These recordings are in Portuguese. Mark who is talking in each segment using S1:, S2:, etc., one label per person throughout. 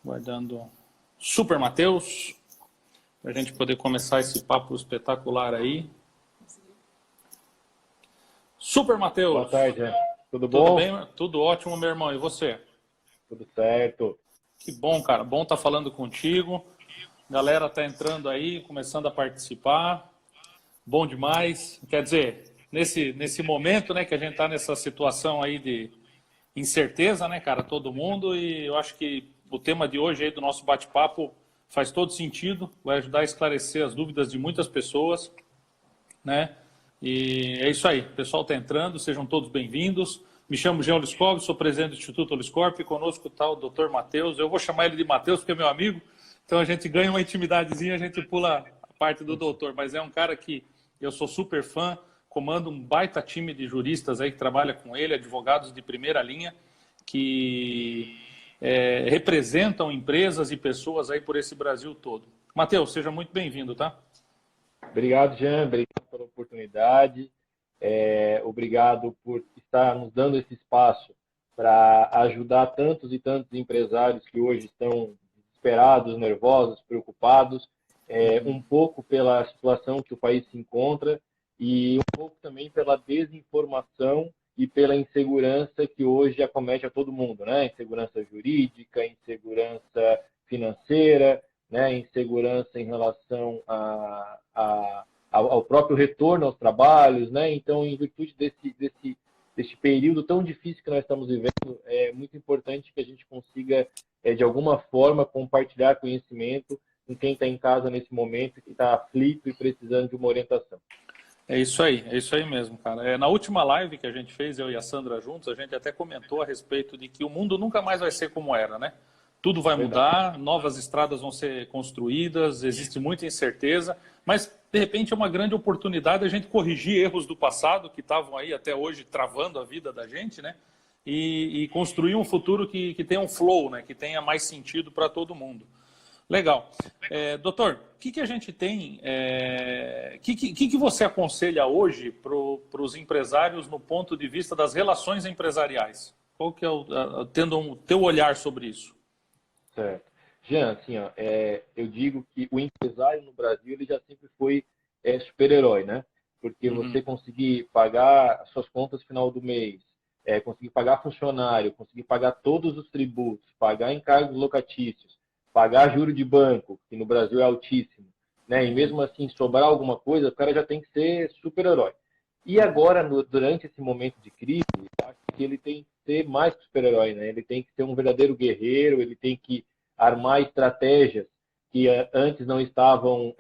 S1: Guardando Super Matheus, para a gente poder começar esse papo espetacular aí. Super Matheus.
S2: Boa tarde, tudo
S1: Tudo
S2: bom?
S1: bem? Tudo ótimo, meu irmão. E você?
S2: Tudo certo.
S1: Que bom, cara. Bom estar falando contigo. Galera tá entrando aí, começando a participar. Bom demais. Quer dizer, nesse momento, né, que a gente tá nessa situação aí de incerteza, né, cara, todo mundo, e eu acho que o tema de hoje aí do nosso bate-papo faz todo sentido, vai ajudar a esclarecer as dúvidas de muitas pessoas, né, e é isso aí, o pessoal está entrando, sejam todos bem-vindos. Me chamo Jean Liskov, sou presidente do Instituto Liscorp, e conosco está o Dr. Matheus, eu vou chamar ele de Matheus porque é meu amigo, então a gente ganha uma intimidadezinha, a gente pula a parte do doutor, mas é um cara que eu sou super fã, comanda um baita time de juristas aí que trabalha com ele, advogados de primeira linha, que representam empresas e pessoas aí por esse Brasil todo. Matheus, seja muito bem-vindo, tá?
S2: Obrigado, Jean. Obrigado pela oportunidade. Obrigado por estar nos dando esse espaço para ajudar tantos e tantos empresários que hoje estão desesperados, nervosos, preocupados, um pouco pela situação que o país se encontra e um pouco também pela desinformação e pela insegurança que hoje acomete a todo mundo, né? Insegurança jurídica, insegurança financeira, né? Insegurança em relação ao próprio retorno aos trabalhos, né? Então, em virtude desse período tão difícil que nós estamos vivendo, é muito importante que a gente consiga, de alguma forma, compartilhar conhecimento com quem está em casa nesse momento, que está aflito e precisando de uma orientação.
S1: É isso aí mesmo, cara. Na última live que a gente fez, eu e a Sandra juntos, a gente até comentou a respeito de que o mundo nunca mais vai ser como era, né? Tudo vai mudar, novas estradas vão ser construídas, existe muita incerteza, mas de repente é uma grande oportunidade a gente corrigir erros do passado que estavam aí até hoje travando a vida da gente, né? E construir um futuro que tenha um flow, né? Que tenha mais sentido para todo mundo. Legal. Doutor, o que a gente tem, que você aconselha hoje para os empresários no ponto de vista das relações empresariais? Qual que é tendo um teu olhar sobre isso?
S2: Certo. Jean, assim, ó, eu digo que o empresário no Brasil ele já sempre foi super-herói, né? Porque você conseguir pagar as suas contas no final do mês, conseguir pagar funcionário, conseguir pagar todos os tributos, pagar encargos locatícios, pagar juro de banco, que no Brasil é altíssimo, né? E mesmo assim sobrar alguma coisa, o cara já tem que ser super-herói. E agora, durante esse momento de crise, acho que ele tem que ser mais que super-herói, né? Ele tem que ser um verdadeiro guerreiro, ele tem que armar estratégias que antes não estavam,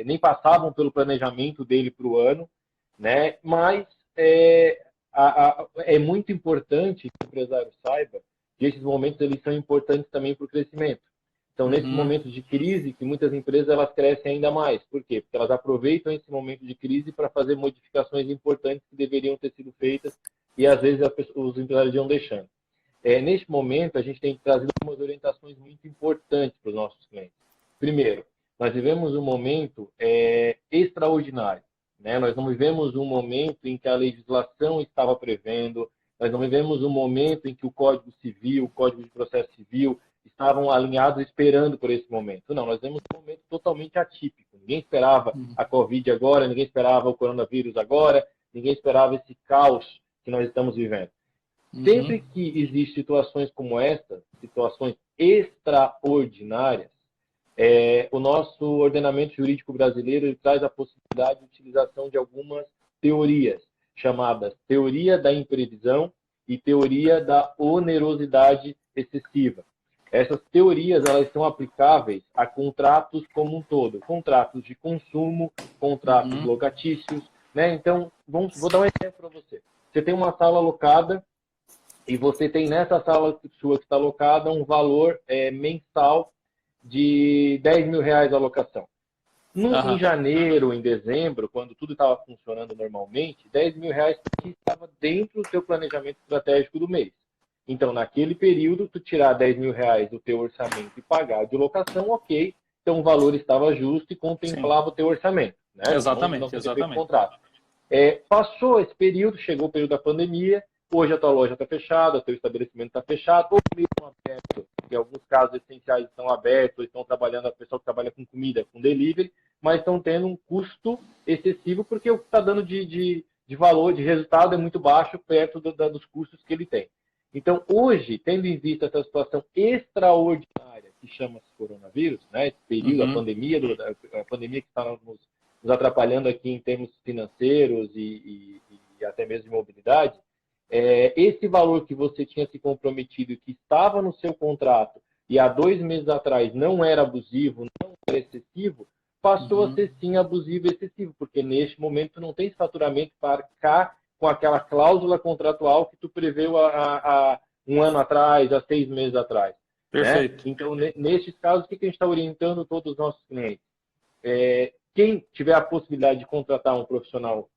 S2: nem passavam pelo planejamento dele para o ano, né? Mas é muito importante que o empresário saiba que esses momentos eles são importantes também para o crescimento. Então, nesses momentos de crise, que muitas empresas elas crescem ainda mais. Por quê? Porque elas aproveitam esse momento de crise para fazer modificações importantes que deveriam ter sido feitas e, às vezes, os empresários iam deixando. Neste momento, a gente tem trazido algumas orientações muito importantes para os nossos clientes. Primeiro, nós vivemos um momento extraordinário, né? Nós não vivemos um momento em que a legislação estava prevendo, nós não vivemos um momento em que o Código Civil, o Código de Processo Civil estavam alinhados esperando por esse momento. Não, nós vemos um momento totalmente atípico. Ninguém esperava a Covid agora, ninguém esperava o coronavírus agora, ninguém esperava esse caos que nós estamos vivendo. Sempre que existem situações como esta, situações extraordinárias, o nosso ordenamento jurídico brasileiro ele traz a possibilidade de utilização de algumas teorias, chamadas teoria da imprevisão e teoria da onerosidade excessiva. Essas teorias elas são aplicáveis a contratos como um todo, contratos de consumo, contratos locatícios, né? Então, vou dar um exemplo para você. Você tem uma sala alocada e você tem nessa sala sua que está alocada um valor mensal de R$10.000 a locação. Em janeiro, em dezembro, quando tudo estava funcionando normalmente, R$10.000 estava dentro do seu planejamento estratégico do mês. Então, naquele período, tu tirar R$10.000 do teu orçamento e pagar de locação, ok. Então, o valor estava justo e contemplava o teu orçamento. Né?
S1: Exatamente,
S2: exatamente. Contrato. Passou esse período, chegou o período da pandemia, hoje a tua loja está fechada, o teu estabelecimento está fechado, ou mesmo aberto, em alguns casos essenciais estão abertos, estão trabalhando, a pessoa que trabalha com comida, com delivery, mas estão tendo um custo excessivo porque o que está dando de valor, de resultado é muito baixo perto dos custos que ele tem. Então, hoje, tendo em vista essa situação extraordinária que chama-se coronavírus, né, esse período, a pandemia que está nos atrapalhando aqui em termos financeiros e até mesmo de mobilidade, esse valor que você tinha se comprometido e que estava no seu contrato e há 2 meses atrás não era abusivo, não era excessivo, passou a ser sim abusivo e excessivo, porque neste momento não tem faturamento para cá com aquela cláusula contratual que tu preveu há 1 ano atrás, há 6 meses atrás.
S1: Perfeito.
S2: Né? Então, nesses casos, o que a gente está orientando todos os nossos clientes? Quem tiver a possibilidade de contratar um profissional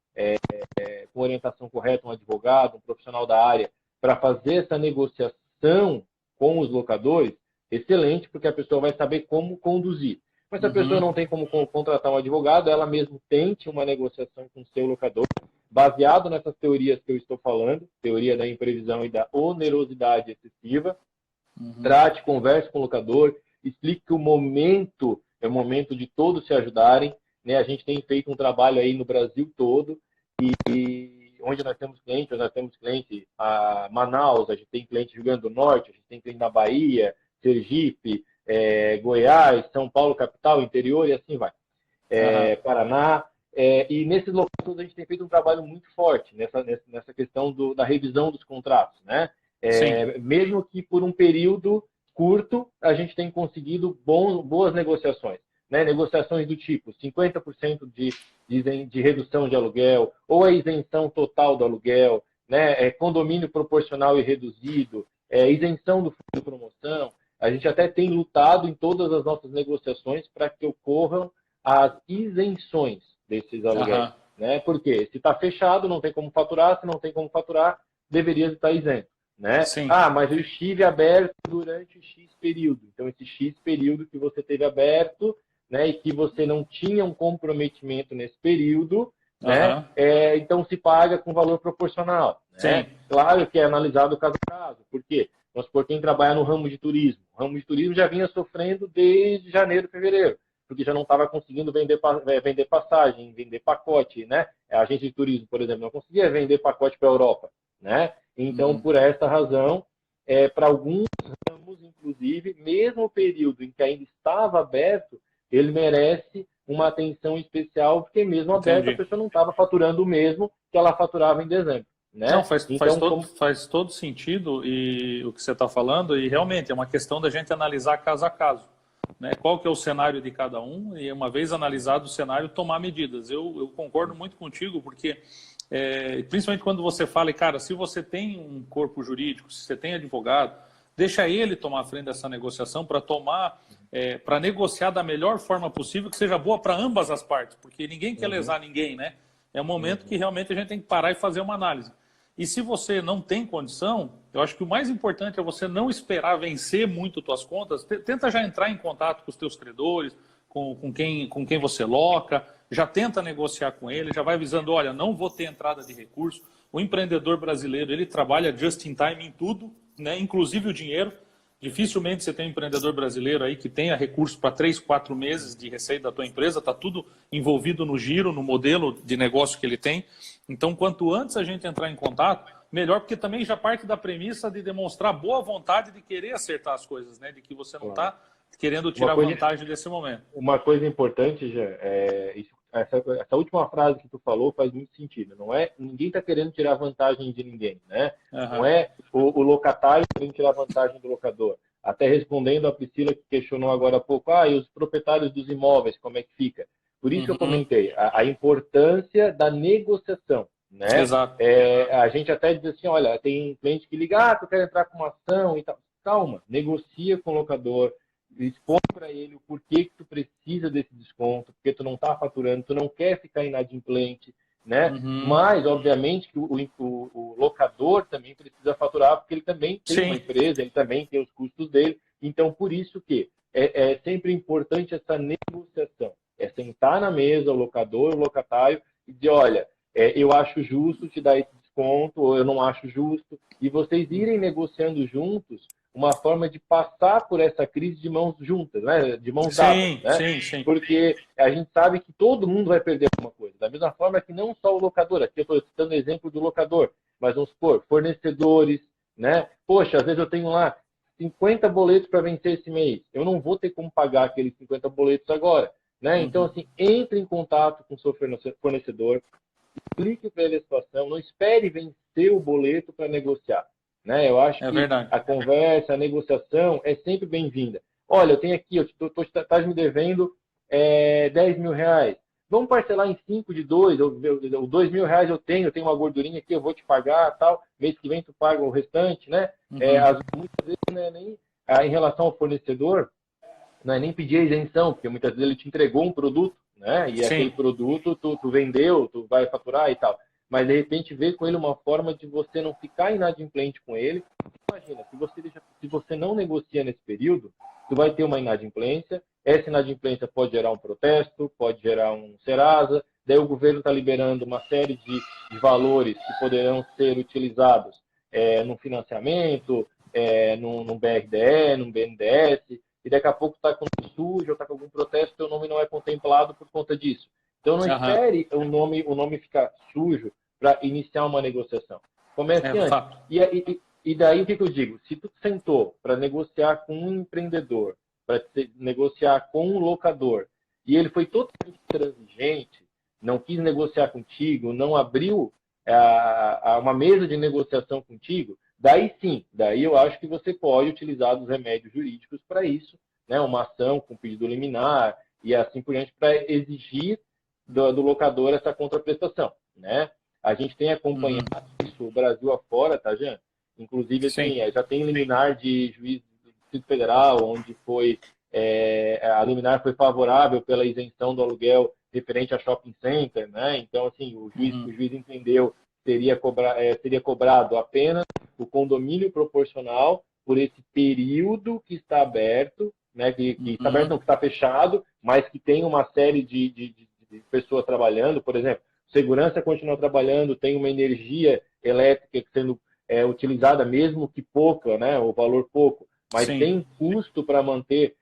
S2: com orientação correta, um advogado, um profissional da área, para fazer essa negociação com os locadores, excelente, porque a pessoa vai saber como conduzir. Mas se a pessoa não tem como contratar um advogado, ela mesmo tente uma negociação com o seu locador, baseado nessas teorias que eu estou falando, teoria da imprevisão e da onerosidade excessiva. Trate, converse com o locador, explique que o momento é o momento de todos se ajudarem. Né? A gente tem feito um trabalho aí no Brasil todo, e onde nós temos cliente a Manaus, a gente tem cliente no Rio Grande do Norte, a gente tem cliente na Bahia, Sergipe, Goiás, São Paulo, capital, interior e assim vai. Paraná. E nesses locais a gente tem feito um trabalho muito forte nessa questão da revisão dos contratos. Né? Mesmo que por um período curto, a gente tem conseguido boas negociações. Né? Negociações do tipo 50% de redução de aluguel, ou a isenção total do aluguel, né? Condomínio proporcional e reduzido, isenção do fundo de promoção. A gente até tem lutado em todas as nossas negociações para que ocorram as isenções desses aluguéis. Né? Porque se está fechado, não tem como faturar, se não tem como faturar, deveria estar isento. Né? Mas eu estive aberto durante X período. Então, esse X período que você teve aberto, né, e que você não tinha um comprometimento nesse período, né, então se paga com valor proporcional. Né? Claro que é analisado caso a caso. Por quê? Por quem trabalha no ramo de turismo. O ramo de turismo já vinha sofrendo desde janeiro, fevereiro, porque já não estava conseguindo vender passagem, vender pacote. Né? A agência de turismo, por exemplo, não conseguia vender pacote para a Europa. Né? Então, por essa razão, para alguns ramos, inclusive, mesmo o período em que ainda estava aberto, ele merece uma atenção especial, porque mesmo aberto a pessoa não estava faturando o mesmo que ela faturava em dezembro. Né?
S1: Não, faz todo sentido e o que você está falando, e realmente é uma questão da gente analisar caso a caso. Né? Qual que é o cenário de cada um, e uma vez analisado o cenário, tomar medidas. Eu concordo muito contigo, porque principalmente quando você fala, cara, se você tem um corpo jurídico, se você tem advogado, deixa ele tomar a frente dessa negociação para negociar da melhor forma possível, que seja boa para ambas as partes, porque ninguém quer lesar ninguém, né? É um momento que realmente a gente tem que parar e fazer uma análise. E se você não tem condição, eu acho que o mais importante é você não esperar vencer muito suas contas. Tenta já entrar em contato com os teus credores, com quem você loca, já tenta negociar com ele, já vai avisando, olha, não vou ter entrada de recurso. O empreendedor brasileiro, ele trabalha just in time em tudo, né? Inclusive o dinheiro. Dificilmente você tem um empreendedor brasileiro aí que tenha recurso para 3, 4 meses de receita da tua empresa, está tudo envolvido no giro, no modelo de negócio que ele tem. Então, quanto antes a gente entrar em contato, melhor, porque também já parte da premissa de demonstrar boa vontade de querer acertar as coisas, né? De que você não está querendo tirar vantagem desse momento.
S2: Uma coisa importante, já, essa última frase que tu falou faz muito sentido. Não é, ninguém está querendo tirar vantagem de ninguém, né? Não é o locatário querendo tirar vantagem do locador. Até respondendo a Priscila, que questionou agora há pouco, e os proprietários dos imóveis, como é que fica? Por isso que eu comentei a importância da negociação. Né?
S1: Exato.
S2: A gente até diz assim, olha, tem cliente que liga, tu quer entrar com uma ação e tal. Calma, negocia com o locador, expõe para ele o porquê que tu precisa desse desconto, porque tu não está faturando, tu não quer ficar inadimplente, né? Mas, obviamente, que o locador também precisa faturar, porque ele também tem uma empresa, ele também tem os custos dele. Então, por isso que é sempre importante essa negociação. É sentar na mesa o locador, o locatário, e dizer, olha, eu acho justo te dar esse desconto, ou eu não acho justo, e vocês irem negociando juntos uma forma de passar por essa crise de mãos juntas, né? De mãos dadas,
S1: Sim,
S2: né?
S1: sim, sim.
S2: Porque a gente sabe que todo mundo vai perder alguma coisa. Da mesma forma que não só o locador, aqui eu estou citando o exemplo do locador, mas vamos supor, fornecedores, né? Poxa, às vezes eu tenho lá 50 boletos para vencer esse mês. Eu não vou ter como pagar aqueles 50 boletos agora, né? Então,
S1: Uhum.
S2: assim, entre em contato com o seu fornecedor, explique para ele a situação, não espere vencer o boleto para negociar. Né? Eu acho
S1: É
S2: que
S1: verdade.
S2: a conversa, a negociação é sempre bem-vinda. Olha, eu tenho aqui, estás me devendo 10 mil reais. Vamos parcelar em 5 de 2, ou 2 mil reais eu tenho uma gordurinha aqui, eu vou te pagar, tal. Mês que vem tu paga o restante, né?
S1: Uhum.
S2: Muitas vezes, né, nem, em relação ao fornecedor, não é nem pedir a isenção, porque muitas vezes ele te entregou um produto, né? E aquele
S1: Sim.
S2: produto tu vendeu, tu vai faturar e tal. Mas de repente ver com ele uma forma de você não ficar inadimplente com ele. Imagina, se você não negocia nesse período, tu vai ter uma inadimplência. Essa inadimplência pode gerar um protesto, pode gerar um Serasa. Daí o governo está liberando uma série de valores que poderão ser utilizados no financiamento, no BRDE, no BNDES, e daqui a pouco está com sujo, ou está com algum protesto, seu nome não é contemplado por conta disso. Então não
S1: Aham.
S2: espere o nome ficar sujo para iniciar uma negociação.
S1: É
S2: Comece antes.
S1: fato.
S2: E daí o que eu digo? Se tu sentou para negociar com um empreendedor, para negociar com um locador, e ele foi totalmente transigente, não quis negociar contigo, não abriu uma mesa de negociação contigo, daí sim, daí eu acho que você pode utilizar dos remédios jurídicos para isso, né? Uma ação com pedido liminar e assim por diante, para exigir do locador essa contraprestação, né? A gente tem acompanhado
S1: Uhum.
S2: isso o Brasil afora, tá, Jean? Inclusive,
S1: Sim.
S2: assim, já tem liminar de juiz do Distrito Federal, onde a liminar foi favorável pela isenção do aluguel referente a shopping center, né? Então, assim, o
S1: Uhum.
S2: juiz entendeu que seria cobrado apenas o condomínio proporcional por esse período que está aberto, né? Que está aberto,
S1: Uhum.
S2: não, que está fechado, mas que tem uma série de pessoas trabalhando, por exemplo, segurança continua trabalhando, tem uma energia elétrica sendo utilizada, mesmo que pouca, né? O valor pouco, mas
S1: Sim.
S2: tem custo para manter,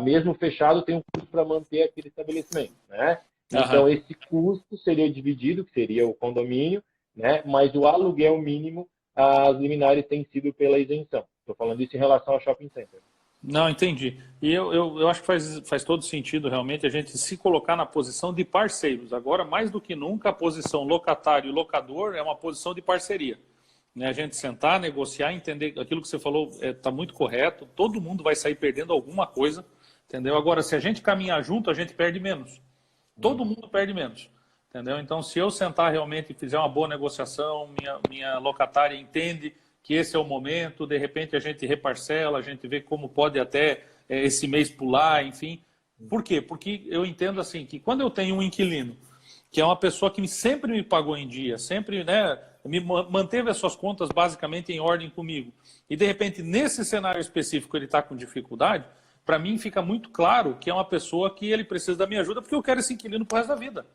S2: mesmo fechado, tem um custo para manter aquele estabelecimento, né?
S1: Aham.
S2: Então, esse custo seria dividido, que seria o condomínio, né? Mas o aluguel mínimo, as liminares têm sido pela isenção. Estou falando isso em relação ao shopping center.
S1: Não, entendi. E eu acho que faz todo sentido realmente a gente se colocar na posição de parceiros. Agora, mais do que nunca, a posição locatário e locador é uma posição de parceria. Né? A gente sentar, negociar, entender aquilo que você falou está muito correto. Todo mundo vai sair perdendo alguma coisa, entendeu? Agora, se a gente caminhar junto, a gente perde menos. Todo
S2: Uhum.
S1: mundo perde menos. Entendeu? Então, se eu sentar realmente e fizer uma boa negociação, minha locatária entende que esse é o momento, de repente a gente reparcela, a gente vê como pode até esse mês pular, enfim. Por quê? Porque eu entendo assim, que quando eu tenho um inquilino, que é uma pessoa que sempre me pagou em dia, sempre, né, manteve as suas contas basicamente em ordem comigo, e de repente nesse cenário específico ele está com dificuldade, para mim fica muito claro que é uma pessoa que ele precisa da minha ajuda, porque eu quero esse inquilino pro resto da vida.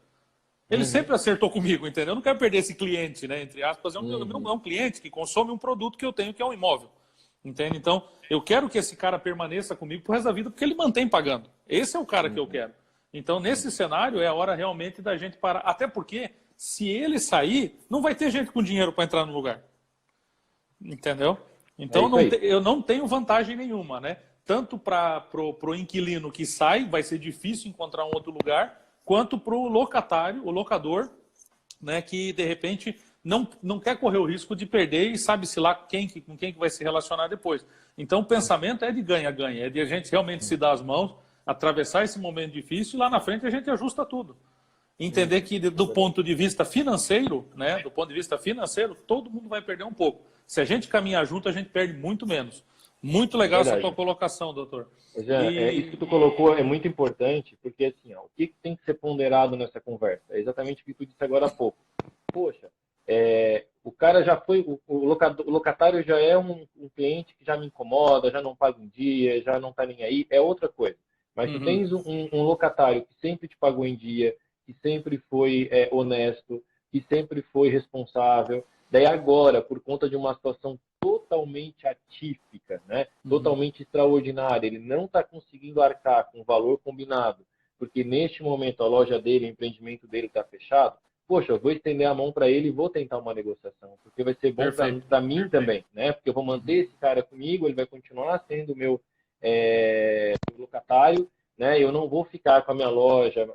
S1: Ele
S2: Uhum.
S1: sempre acertou comigo, entendeu? Eu não quero perder esse cliente, né? Entre aspas, é
S2: Uhum.
S1: um cliente que consome um produto que eu tenho, que é um imóvel. Entende? Então, eu quero que esse cara permaneça comigo pro resto da vida, porque ele mantém pagando. Esse é o cara que eu
S2: Uhum.
S1: quero. Então, nesse cenário, é a hora realmente da gente parar. Até porque, se ele sair, não vai ter gente com dinheiro para entrar no lugar. Entendeu?
S2: É
S1: Então,
S2: isso aí.
S1: eu não tenho vantagem nenhuma, né? Tanto para pro inquilino que sai, vai ser difícil encontrar um outro lugar, quanto para o locatário, o locador, né, que de repente não quer correr o risco de perder e sabe-se lá com quem que vai se relacionar depois. Então o pensamento é de ganha-ganha, é de a gente realmente se dar as mãos, atravessar esse momento difícil e lá na frente a gente ajusta tudo. Entender
S2: Uhum.
S1: que do ponto de vista financeiro, né, do ponto de vista financeiro, todo mundo vai perder um pouco. Se a gente caminhar junto, a gente perde muito menos. Muito
S2: É
S1: legal essa tua
S2: verdade.
S1: colocação, doutor.
S2: Jean, isso que
S1: E
S2: tu colocou é muito importante, porque assim, ó, o que tem que ser ponderado nessa conversa? É exatamente o que tu disse agora há pouco. Poxa, o cara já foi, o locatário já é um cliente que já me incomoda, já não paga em dia, já não está nem aí, é outra coisa. Mas tu
S1: uhum,
S2: tens um locatário que sempre te pagou em dia, que sempre foi honesto, que sempre foi responsável. Daí agora, por conta de uma situação totalmente atípica, né? Totalmente extraordinária, ele não está conseguindo arcar com o valor combinado, porque neste momento a loja dele, o empreendimento dele está fechado, poxa, eu vou estender a mão para ele e vou tentar uma negociação, porque vai ser bom para mim também, né? Porque eu vou manter esse cara comigo, ele vai continuar sendo meu locatário, né? Eu não vou ficar com a minha loja,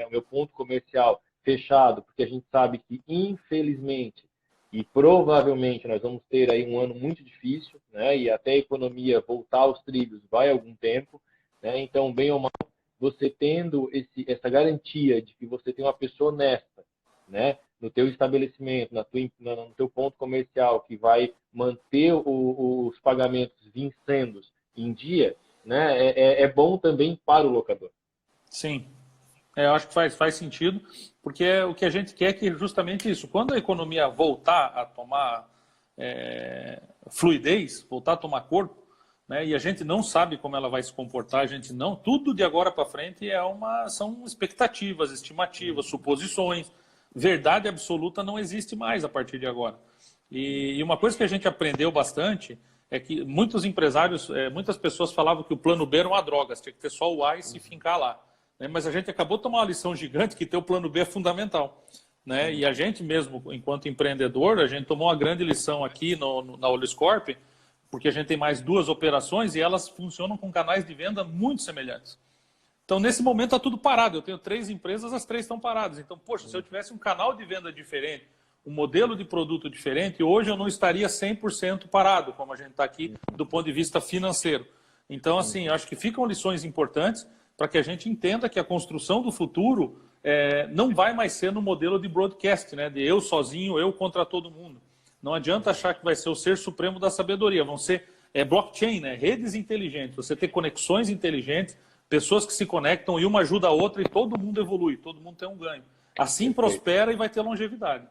S2: meu ponto comercial fechado, porque a gente sabe que, infelizmente, e provavelmente nós vamos ter aí um ano muito difícil, né? E até a economia voltar aos trilhos vai algum tempo, né? Então, bem ou mal, você tendo essa garantia de que você tem uma pessoa honesta, né? No teu estabelecimento, no teu ponto comercial, que vai manter os pagamentos vencendo em dia, né? É bom também para o locador.
S1: Sim. Eu acho que faz sentido, porque o que a gente quer é que justamente isso, quando a economia voltar a tomar fluidez, voltar a tomar corpo, né, e a gente não sabe como ela vai se comportar, a gente não, tudo de agora para frente são expectativas, estimativas, suposições, verdade absoluta não existe mais a partir de agora. E uma coisa que a gente aprendeu bastante é que muitos empresários, muitas pessoas falavam que o plano B era uma droga, você tinha que ter só o A e se fincar lá. Mas a gente acabou de tomar uma lição gigante que ter o plano B é fundamental. Né? E a gente mesmo, enquanto empreendedor, a gente tomou uma grande lição aqui na Oliscorp, porque a gente tem mais 2 operações e elas funcionam com canais de venda muito semelhantes. Então, nesse momento, está tudo parado. Eu tenho 3 empresas, as 3 estão paradas. Então, poxa, se eu tivesse um canal de venda diferente, um modelo de produto diferente, hoje eu não estaria 100% parado, como a gente está aqui, do ponto de vista financeiro. Então, assim, acho que ficam lições importantes para que a gente entenda que a construção do futuro não vai mais ser no modelo de broadcast, né? De eu sozinho, eu contra todo mundo. Não adianta achar que vai ser o ser supremo da sabedoria. Vão ser blockchain, né? Redes inteligentes. Você ter conexões inteligentes, pessoas que se conectam e uma ajuda a outra e todo mundo evolui, todo mundo tem um ganho. Assim prospera e vai ter longevidade.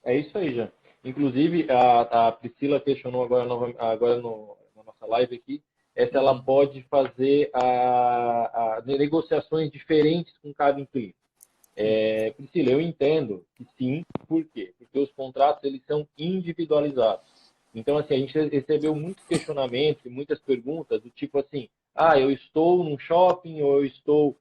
S2: É isso aí, já. Inclusive, a Priscila questionou agora na nossa live aqui, se ela pode fazer negociações diferentes com cada inquilino. Priscila, eu entendo que sim. Por quê? Porque os contratos eles são individualizados. Então, assim, a gente recebeu muitos questionamentos e muitas perguntas do tipo assim, eu estou num shopping, ou eu estou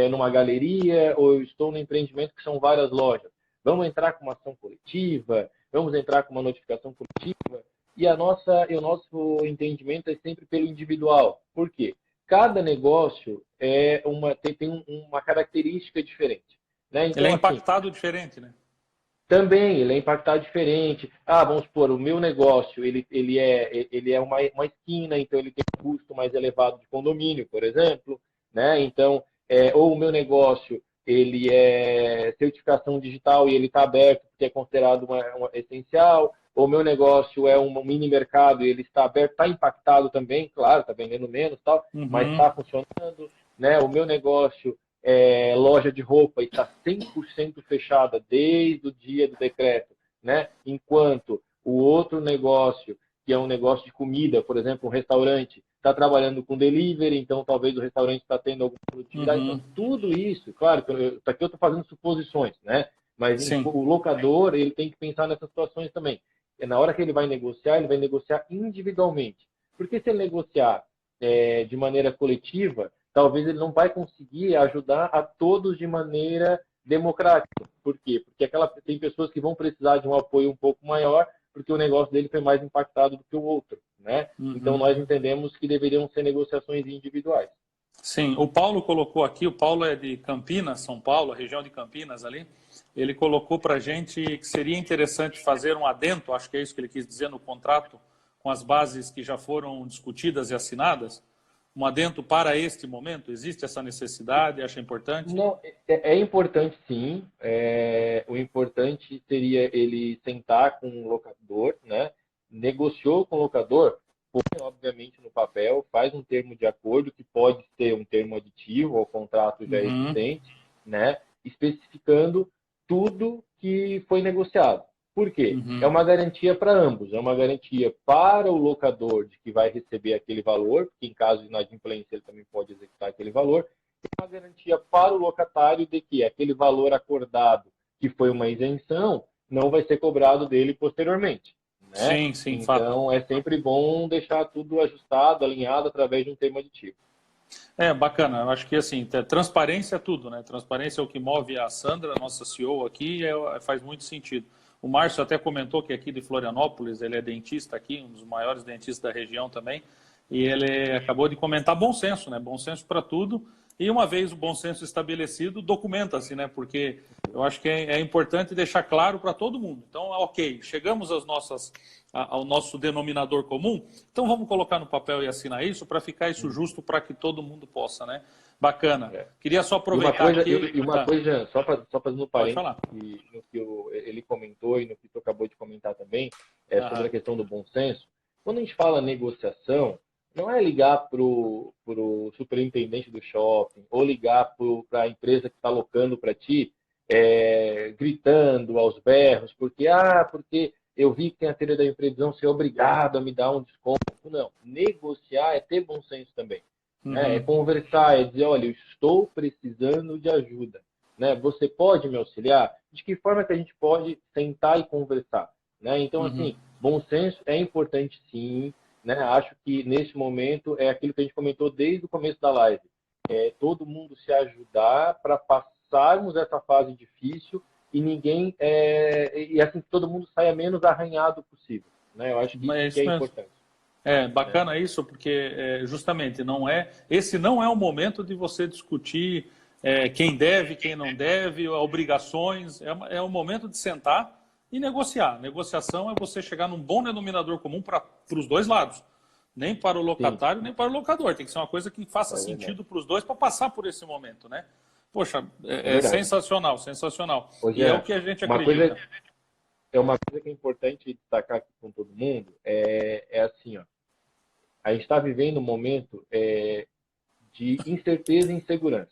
S2: numa galeria, ou eu estou num empreendimento que são várias lojas. Vamos entrar com uma ação coletiva? Vamos entrar com uma notificação coletiva? E o nosso entendimento é sempre pelo individual. Por quê? Cada negócio tem uma característica diferente. Né? Então,
S1: ele é impactado diferente, né?
S2: Também, ele é impactado diferente. Vamos supor, o meu negócio, ele é uma esquina, então ele tem um custo mais elevado de condomínio, por exemplo. Né? Então, ou o meu negócio, ele é certificação digital e ele está aberto porque é considerado uma essencial. Ou o meu negócio é um mini mercado e ele está aberto, está impactado também, claro, está vendendo menos, tal, mas está funcionando. Né? O meu negócio loja de roupa e está 100% fechada desde o dia do decreto, né? Enquanto o outro negócio, que é um negócio de comida, por exemplo, um restaurante, está trabalhando com delivery, então talvez o restaurante está tendo alguma produtividade. Então, tudo isso, claro, aqui eu estou fazendo suposições, né? Mas o locador ele tem que pensar nessas situações também. Na hora que ele vai negociar individualmente. Porque se ele negociar de maneira coletiva, talvez ele não vai conseguir ajudar a todos de maneira democrática. Por quê? Porque tem pessoas que vão precisar de um apoio um pouco maior, porque o negócio dele foi mais impactado do que o outro. Né? Então, nós entendemos que deveriam ser negociações individuais.
S1: Sim, o Paulo colocou aqui, o Paulo é de Campinas, São Paulo, a região de Campinas ali, ele colocou para a gente que seria interessante fazer um adendo, acho que é isso que ele quis dizer no contrato, com as bases que já foram discutidas e assinadas, um adendo para este momento? Existe essa necessidade? Acha importante?
S2: Não, é importante sim. O importante seria ele sentar com o locador, né? Negociou com o locador, põe obviamente no papel, faz um termo de acordo que pode ser um termo aditivo ao contrato já existente, né? Especificando tudo que foi negociado. Por quê? É uma garantia para ambos. É uma garantia para o locador de que vai receber aquele valor, porque em caso de inadimplência ele também pode executar aquele valor. E uma garantia para o locatário de que aquele valor acordado, que foi uma isenção, não vai ser cobrado dele posteriormente, né?
S1: Sim, sim,
S2: Então,
S1: fato.
S2: é sempre bom deixar tudo ajustado, alinhado através de um termo aditivo.
S1: Bacana. Eu acho que assim, transparência é tudo, né? Transparência é o que move a Sandra, nossa CEO aqui, faz muito sentido. O Márcio até comentou que aqui de Florianópolis, ele é dentista aqui, um dos maiores dentistas da região também, e ele acabou de comentar bom senso, né? Bom senso para tudo. E uma vez o bom senso estabelecido, documenta-se, né? Porque eu acho que é importante deixar claro para todo mundo. Então, ok, chegamos ao nosso denominador comum, então vamos colocar no papel e assinar isso para ficar isso justo para que todo mundo possa, né? Bacana.
S2: É.
S1: Queria só
S2: E uma
S1: aproveitar
S2: coisa,
S1: aqui.
S2: Jean, só fazendo um
S1: Pode
S2: parênteses
S1: falar.
S2: no que ele comentou e no que tu acabou de comentar também, sobre
S1: Aham.
S2: a questão do bom senso. Quando a gente fala negociação, não é ligar para o superintendente do shopping ou ligar para a empresa que está alocando para ti, gritando aos berros, porque eu vi que tem a teoria da empresa, vão ser obrigado a me dar um desconto. Não, negociar é ter bom senso também. É
S1: Uhum.
S2: conversar, é dizer, olha, eu estou precisando de ajuda, né? Você pode me auxiliar? De que forma que a gente pode sentar e conversar, né? Então,
S1: Uhum.
S2: assim, bom senso é importante sim, né? Acho que nesse momento é aquilo que a gente comentou desde o começo da live, todo mundo se ajudar para passarmos essa fase difícil e ninguém, e assim que todo mundo saia menos arranhado possível, né? Eu acho que
S1: É
S2: isso que é
S1: isso mesmo.
S2: importante, né?
S1: Bacana isso, porque justamente esse não é o momento de você discutir quem deve, quem não deve, obrigações. É o momento de sentar e negociar. Negociação é você chegar num bom denominador comum para os dois lados. Nem para o
S2: Sim,
S1: locatário, nem para o locador. Tem que ser uma coisa que faça
S2: é verdade.
S1: sentido para os dois para passar por esse momento, né? Poxa,
S2: É
S1: é
S2: verdade.
S1: sensacional, sensacional.
S2: Ô,
S1: E é o
S2: Jean,
S1: que a gente
S2: uma
S1: acredita.
S2: coisa, uma coisa que é importante destacar aqui com todo mundo é assim, ó, a gente está vivendo um momento de incerteza e insegurança,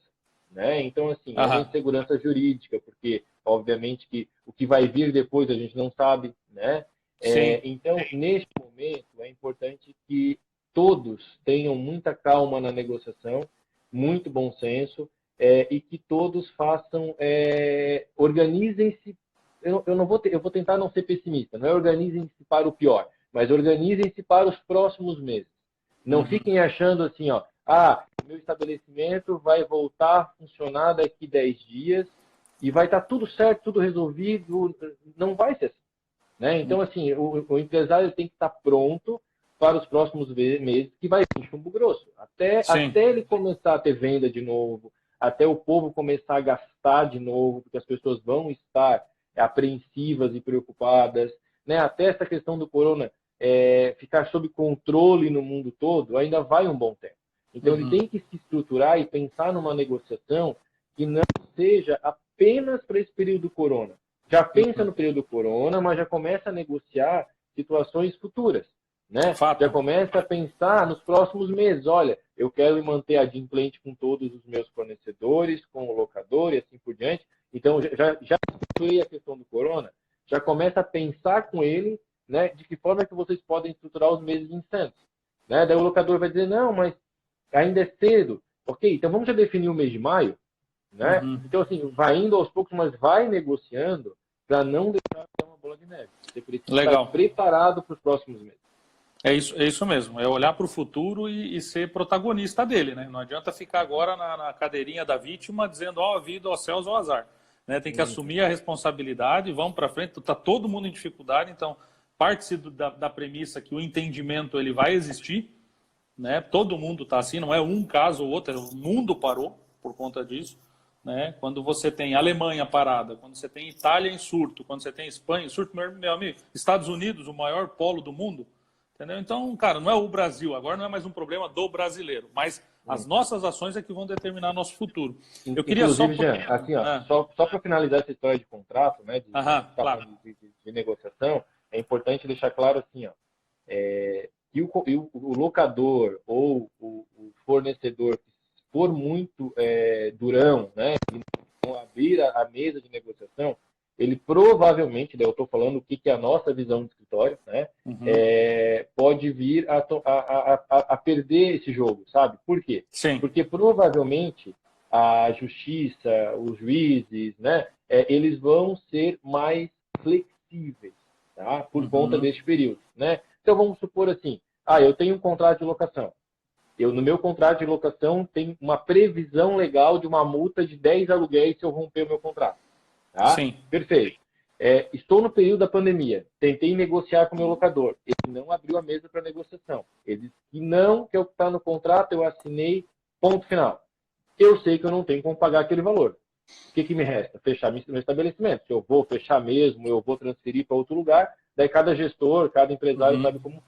S2: né? Então, assim, é uma
S1: Aham.
S2: insegurança jurídica, porque, obviamente, que o que vai vir depois a gente não sabe, né?
S1: Sim.
S2: Então, neste momento, é importante que todos tenham muita calma na negociação, muito bom senso, e que todos façam, organizem-se. Eu não vou, eu vou tentar não ser pessimista, não é organizem-se para o pior, mas organizem-se para os próximos meses. Não
S1: Uhum.
S2: fiquem achando assim, ó, meu estabelecimento vai voltar a funcionar daqui 10 dias e vai estar tudo certo, tudo resolvido. Não vai ser assim, né? Então, assim, o empresário tem que estar pronto para os próximos meses, que vai vir chumbo grosso.
S1: Sim.
S2: Até ele começar a ter venda de novo, até o povo começar a gastar de novo, porque as pessoas vão estar apreensivas e preocupadas, né? Até essa questão do corona ficar sob controle no mundo todo, ainda vai um bom tempo. Então, ele
S1: Uhum.
S2: tem que se estruturar e pensar numa negociação que não seja apenas para esse período corona. Já pensa
S1: Uhum.
S2: no período corona, mas já começa a negociar situações futuras, né? Já
S1: Fato.
S2: começa a pensar nos próximos meses. Olha, eu quero manter a adimplente com todos os meus fornecedores, com o locador e assim por diante. Então, já a questão do corona, já começa a pensar com ele, né, de que forma é que vocês podem estruturar os meses instantes. Né? Daí o locador vai dizer, não, mas ainda é cedo. Ok, então vamos já definir o mês de maio, né?
S1: Uhum.
S2: Então, assim, vai indo aos poucos, mas vai negociando para não deixar ser uma bola de neve. Você precisa estar
S1: Legal.
S2: preparado para os próximos meses.
S1: É isso mesmo. É olhar para o futuro e ser protagonista dele, né? Não adianta ficar agora na cadeirinha da vítima dizendo, ó, a vida, ó céus, ó azar. Né? Tem que assumir a responsabilidade, vamos para frente. Está todo mundo em dificuldade, então parte-se da premissa que o entendimento ele vai existir, né? Todo mundo está assim, não é um caso ou outro, o mundo parou por conta disso. Né? Quando você tem Alemanha parada, quando você tem Itália em surto, quando você tem Espanha em surto, meu amigo, Estados Unidos, o maior polo do mundo, entendeu? Então, cara, não é o Brasil, agora não é mais um problema do brasileiro, mas as nossas ações é que vão determinar nosso futuro. Eu queria só...
S2: Inclusive, Jean, assim, ó,
S1: Ah,
S2: só para finalizar essa história de contrato, né, a
S1: aham,
S2: gente está
S1: claro.
S2: falando de negociação, é importante deixar claro assim, ó, que o locador ou o fornecedor que for muito durão, né, e não abrir a mesa de negociação, ele provavelmente, daí eu estou falando o que é a nossa visão de escritório, né,
S1: Uhum.
S2: pode vir a perder esse jogo, sabe? Por quê?
S1: Sim.
S2: Porque provavelmente a justiça, os juízes, né, eles vão ser mais flexíveis, tá? Por conta deste período, né? Então vamos supor assim, eu tenho um contrato de locação. No meu contrato de locação tem uma previsão legal de uma multa de 10 aluguéis se eu romper o meu contrato. Tá?
S1: Sim.
S2: Perfeito. Estou no período da pandemia. Tentei negociar com o meu locador. Ele não abriu a mesa para negociação. Ele disse que não, que é o que está no contrato, eu assinei, ponto final. Eu sei que eu não tenho como pagar aquele valor. O que me resta? Fechar meu estabelecimento. Se eu vou fechar mesmo, eu vou transferir para outro lugar, daí cada gestor, cada empresário sabe como,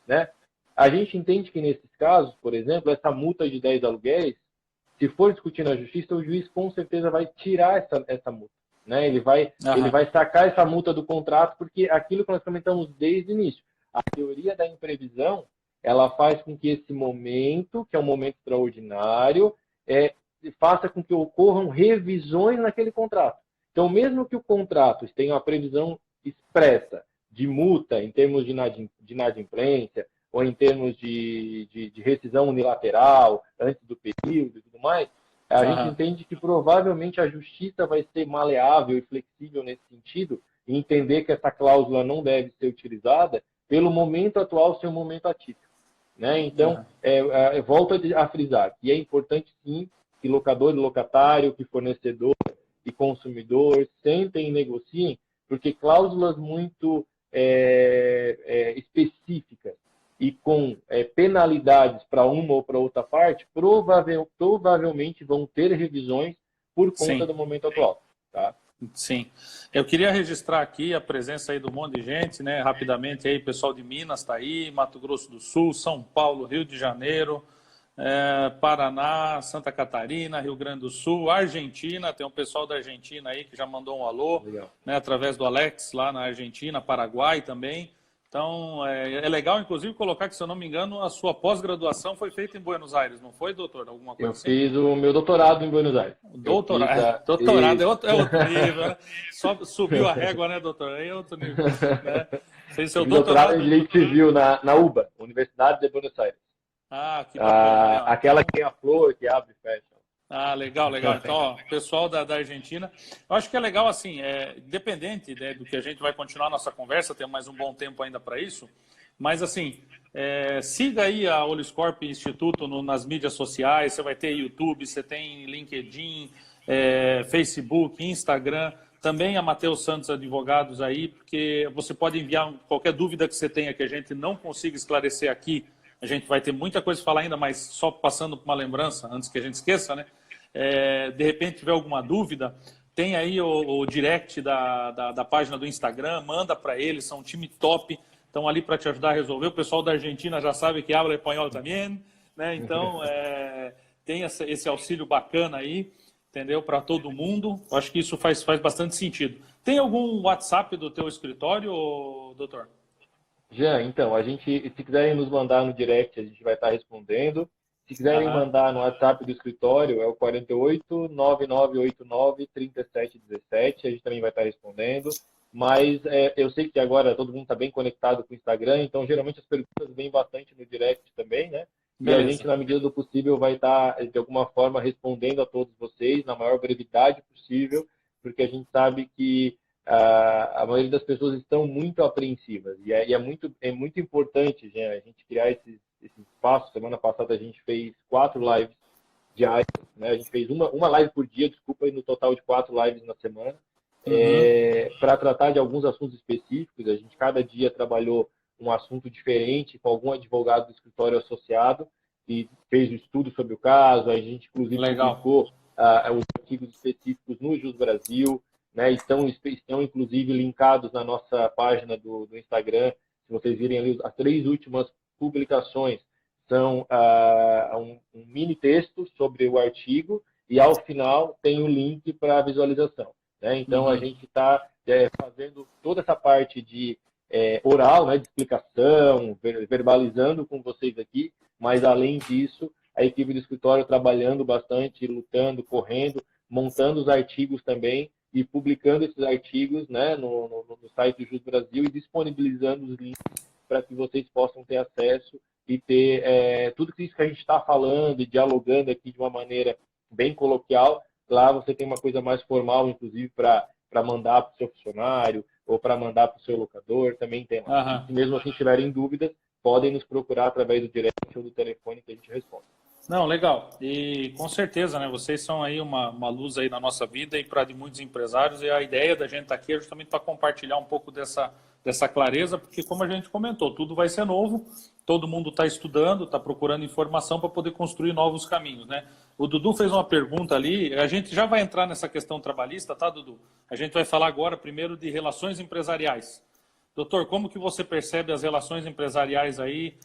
S2: né? A gente entende que nesses casos, por exemplo, essa multa de 10 aluguéis, se for discutir na justiça, o juiz com certeza vai tirar essa multa. Né? Ele vai sacar essa multa do contrato, porque aquilo que nós comentamos desde o início, a teoria da imprevisão, ela faz com que esse momento, que é um momento extraordinário, faça com que ocorram revisões naquele contrato. Então, mesmo que o contrato tenha uma previsão expressa de multa em termos de inadimplência, ou em termos de rescisão unilateral, antes do período e tudo mais, a gente entende que provavelmente a justiça vai ser maleável e flexível nesse sentido e entender que essa cláusula não deve ser utilizada pelo momento atual ser um momento atípico. Né? Então, volto a frisar que é importante sim que locador e locatário, que fornecedor e consumidor sentem e negociem, porque cláusulas muito específicas e com penalidades para uma ou para outra parte, provavelmente vão ter revisões por conta do momento atual. Tá?
S1: Sim. Eu queria registrar aqui a presença aí do monte de gente, né? Rapidamente aí, pessoal de Minas está aí, Mato Grosso do Sul, São Paulo, Rio de Janeiro, Paraná, Santa Catarina, Rio Grande do Sul, Argentina, tem um pessoal da Argentina aí que já mandou um alô, né, através do Alex lá na Argentina, Paraguai também. Então, é legal, inclusive, colocar que, se eu não me engano, a sua pós-graduação foi feita em Buenos Aires, não foi, doutor? Alguma coisa assim?
S2: Eu fiz o meu doutorado em Buenos Aires.
S1: Doutorado é outro nível, né? Só subiu a régua, né, doutor? Aí é outro nível. Né? Fez seu doutorado
S2: em Direito Civil na UBA, Universidade de Buenos Aires.
S1: Que bacana.
S2: Aquela que tem a flor, que abre e fecha.
S1: Legal. Então, ó, pessoal da Argentina, eu acho que é legal, assim, independente, né, do que a gente vai continuar a nossa conversa, tem mais um bom tempo ainda para isso, mas, assim, siga aí a Oliscorp Instituto nas mídias sociais, você vai ter YouTube, você tem LinkedIn, Facebook, Instagram, também a Matheus Santos Advogados aí, porque você pode enviar qualquer dúvida que você tenha que a gente não consiga esclarecer aqui. A gente vai ter muita coisa a falar ainda, mas só passando por uma lembrança, antes que a gente esqueça, né? De repente tiver alguma dúvida, tem aí o direct da página do Instagram, manda para eles, são um time top, estão ali para te ajudar a resolver. O pessoal da Argentina já sabe que habla espanhol também, né? Então tem esse auxílio bacana aí, entendeu? Para todo mundo. Eu acho que isso faz bastante sentido. Tem algum WhatsApp do teu escritório, doutor?
S2: Jean, então, se quiserem nos mandar no direct, a gente vai estar respondendo. Se quiserem mandar no WhatsApp do escritório, é o 48 9989 3717, a gente também vai estar respondendo. Mas eu sei que agora todo mundo está bem conectado com o Instagram, então geralmente as perguntas vêm bastante no direct também, né? Beleza. E a gente, na medida do possível, vai estar, de alguma forma, respondendo a todos vocês na maior brevidade possível, porque a gente sabe que a maioria das pessoas estão muito apreensivas. E é muito importante, gente, a gente criar esse espaço. Semana passada a gente fez 4 lives diárias, né? A gente fez uma live por dia, desculpa, e no total de 4 lives na semana, para tratar de alguns assuntos específicos. A gente cada dia trabalhou um assunto diferente com algum advogado do escritório associado e fez um estudo sobre o caso. A gente, inclusive, publicou os artigos específicos no Jus Brasil, né? Estão inclusive linkados na nossa página do Instagram. Se vocês virem ali, as 3 últimas publicações são um mini texto sobre o artigo e ao final tem o link para a visualização, né? Então a gente está fazendo toda essa parte de oral, né, de explicação, verbalizando com vocês aqui, mas além disso a equipe do escritório trabalhando bastante, lutando, correndo, montando os artigos também e publicando esses artigos, né, no site do Jus Brasil e disponibilizando os links para que vocês possam ter acesso e ter tudo isso que a gente está falando e dialogando aqui de uma maneira bem coloquial. Lá você tem uma coisa mais formal, inclusive, para mandar para o seu funcionário, ou para mandar para o seu locador, também tem lá. Se mesmo assim tiverem dúvidas, podem nos procurar através do direct ou do telefone que a gente responde.
S1: Não, legal. E com certeza, né? Vocês são aí uma luz aí na nossa vida e para de muitos empresários. E a ideia da gente estar aqui é justamente para compartilhar um pouco dessa clareza, porque como a gente comentou, tudo vai ser novo, todo mundo está estudando, está procurando informação para poder construir novos caminhos, né? O Dudu fez uma pergunta ali, a gente já vai entrar nessa questão trabalhista, tá, Dudu? A gente vai falar agora primeiro de relações empresariais. Doutor, como que você percebe as relações empresariais aí,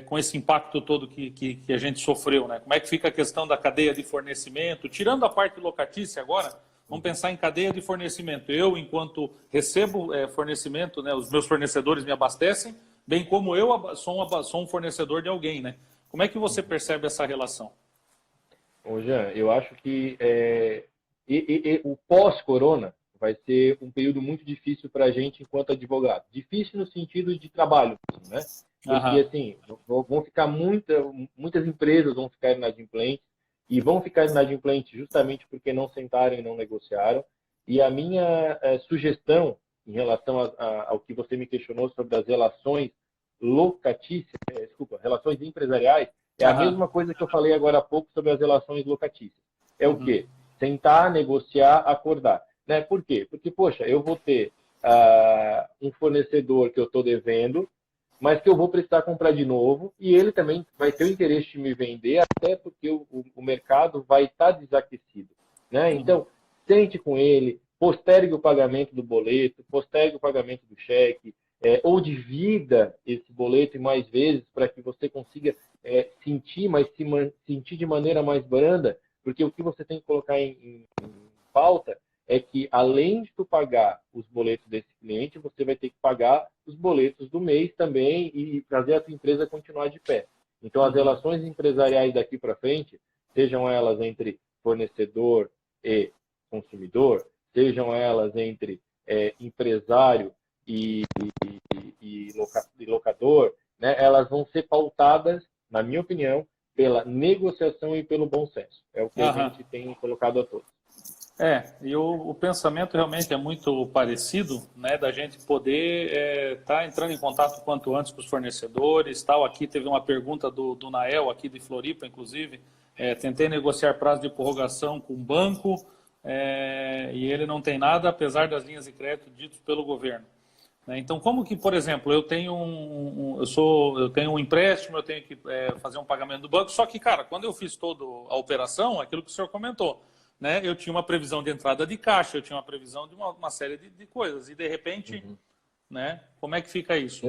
S1: com esse impacto todo que a gente sofreu, né? Como é que fica a questão da cadeia de fornecimento? Tirando a parte locatícia agora, vamos pensar em cadeia de fornecimento. Eu, enquanto recebo fornecimento, né, os meus fornecedores me abastecem, bem como eu sou um fornecedor de alguém, né? Como é que você percebe essa relação?
S2: Ô Jean, eu acho que o pós-corona vai ser um período muito difícil para a gente enquanto advogado. Difícil no sentido de trabalho, né? Porque, assim, vão ficar muitas empresas vão ficar inadimplentes e vão ficar inadimplentes justamente porque não sentaram e não negociaram. E a minha sugestão em relação ao que você me questionou sobre as relações relações empresariais, é a mesma coisa que eu falei agora há pouco sobre as relações locatícias. É o quê? Sentar, negociar, acordar. Né? Por quê? Porque, poxa, eu vou ter um fornecedor que eu estou devendo, mas que eu vou precisar comprar de novo, e ele também vai ter o interesse de me vender, até porque o mercado vai estar desaquecido. Né? Então, sente com ele, postergue o pagamento do boleto, postergue o pagamento do cheque, ou divida esse boleto em mais vezes para que você consiga sentir, mas sentir de maneira mais branda, porque o que você tem que colocar em pauta é que, além de tu pagar os boletos desse cliente, você vai ter que pagar os boletos do mês também e fazer a tua empresa continuar de pé. Então, as relações empresariais daqui para frente, sejam elas entre fornecedor e consumidor, sejam elas entre empresário e locador, né, elas vão ser pautadas, na minha opinião, pela negociação e pelo bom senso. É o que a gente tem colocado a todos.
S1: E o pensamento realmente é muito parecido, né, da gente poder estar entrando em contato quanto antes com os fornecedores, tal. Aqui teve uma pergunta do Nael, aqui de Floripa, inclusive, tentei negociar prazo de prorrogação com o banco e ele não tem nada, apesar das linhas de crédito ditas pelo governo. Né? Então, como que, por exemplo, eu tenho eu tenho um empréstimo, eu tenho que fazer um pagamento do banco, só que, cara, quando eu fiz toda a operação, aquilo que o senhor comentou, né, eu tinha uma previsão de entrada de caixa, eu tinha uma previsão de uma série de coisas, e de repente, né, como é que fica isso?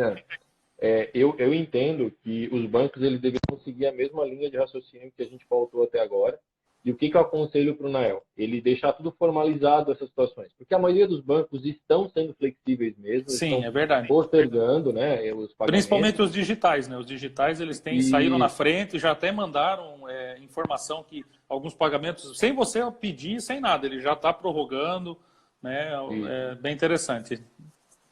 S2: Eu entendo que os bancos eles deveriam seguir a mesma linha de raciocínio que a gente pautou até agora. E o que eu aconselho para o Nael? Ele deixar tudo formalizado, essas situações. Porque a maioria dos bancos estão sendo flexíveis mesmo.
S1: Sim,
S2: estão
S1: é verdade.
S2: postergando, né, os pagamentos.
S1: Principalmente os digitais, né? Os digitais eles saíram na frente, já até mandaram informação que alguns pagamentos, sem você pedir, sem nada, ele já está prorrogando, né? É bem interessante.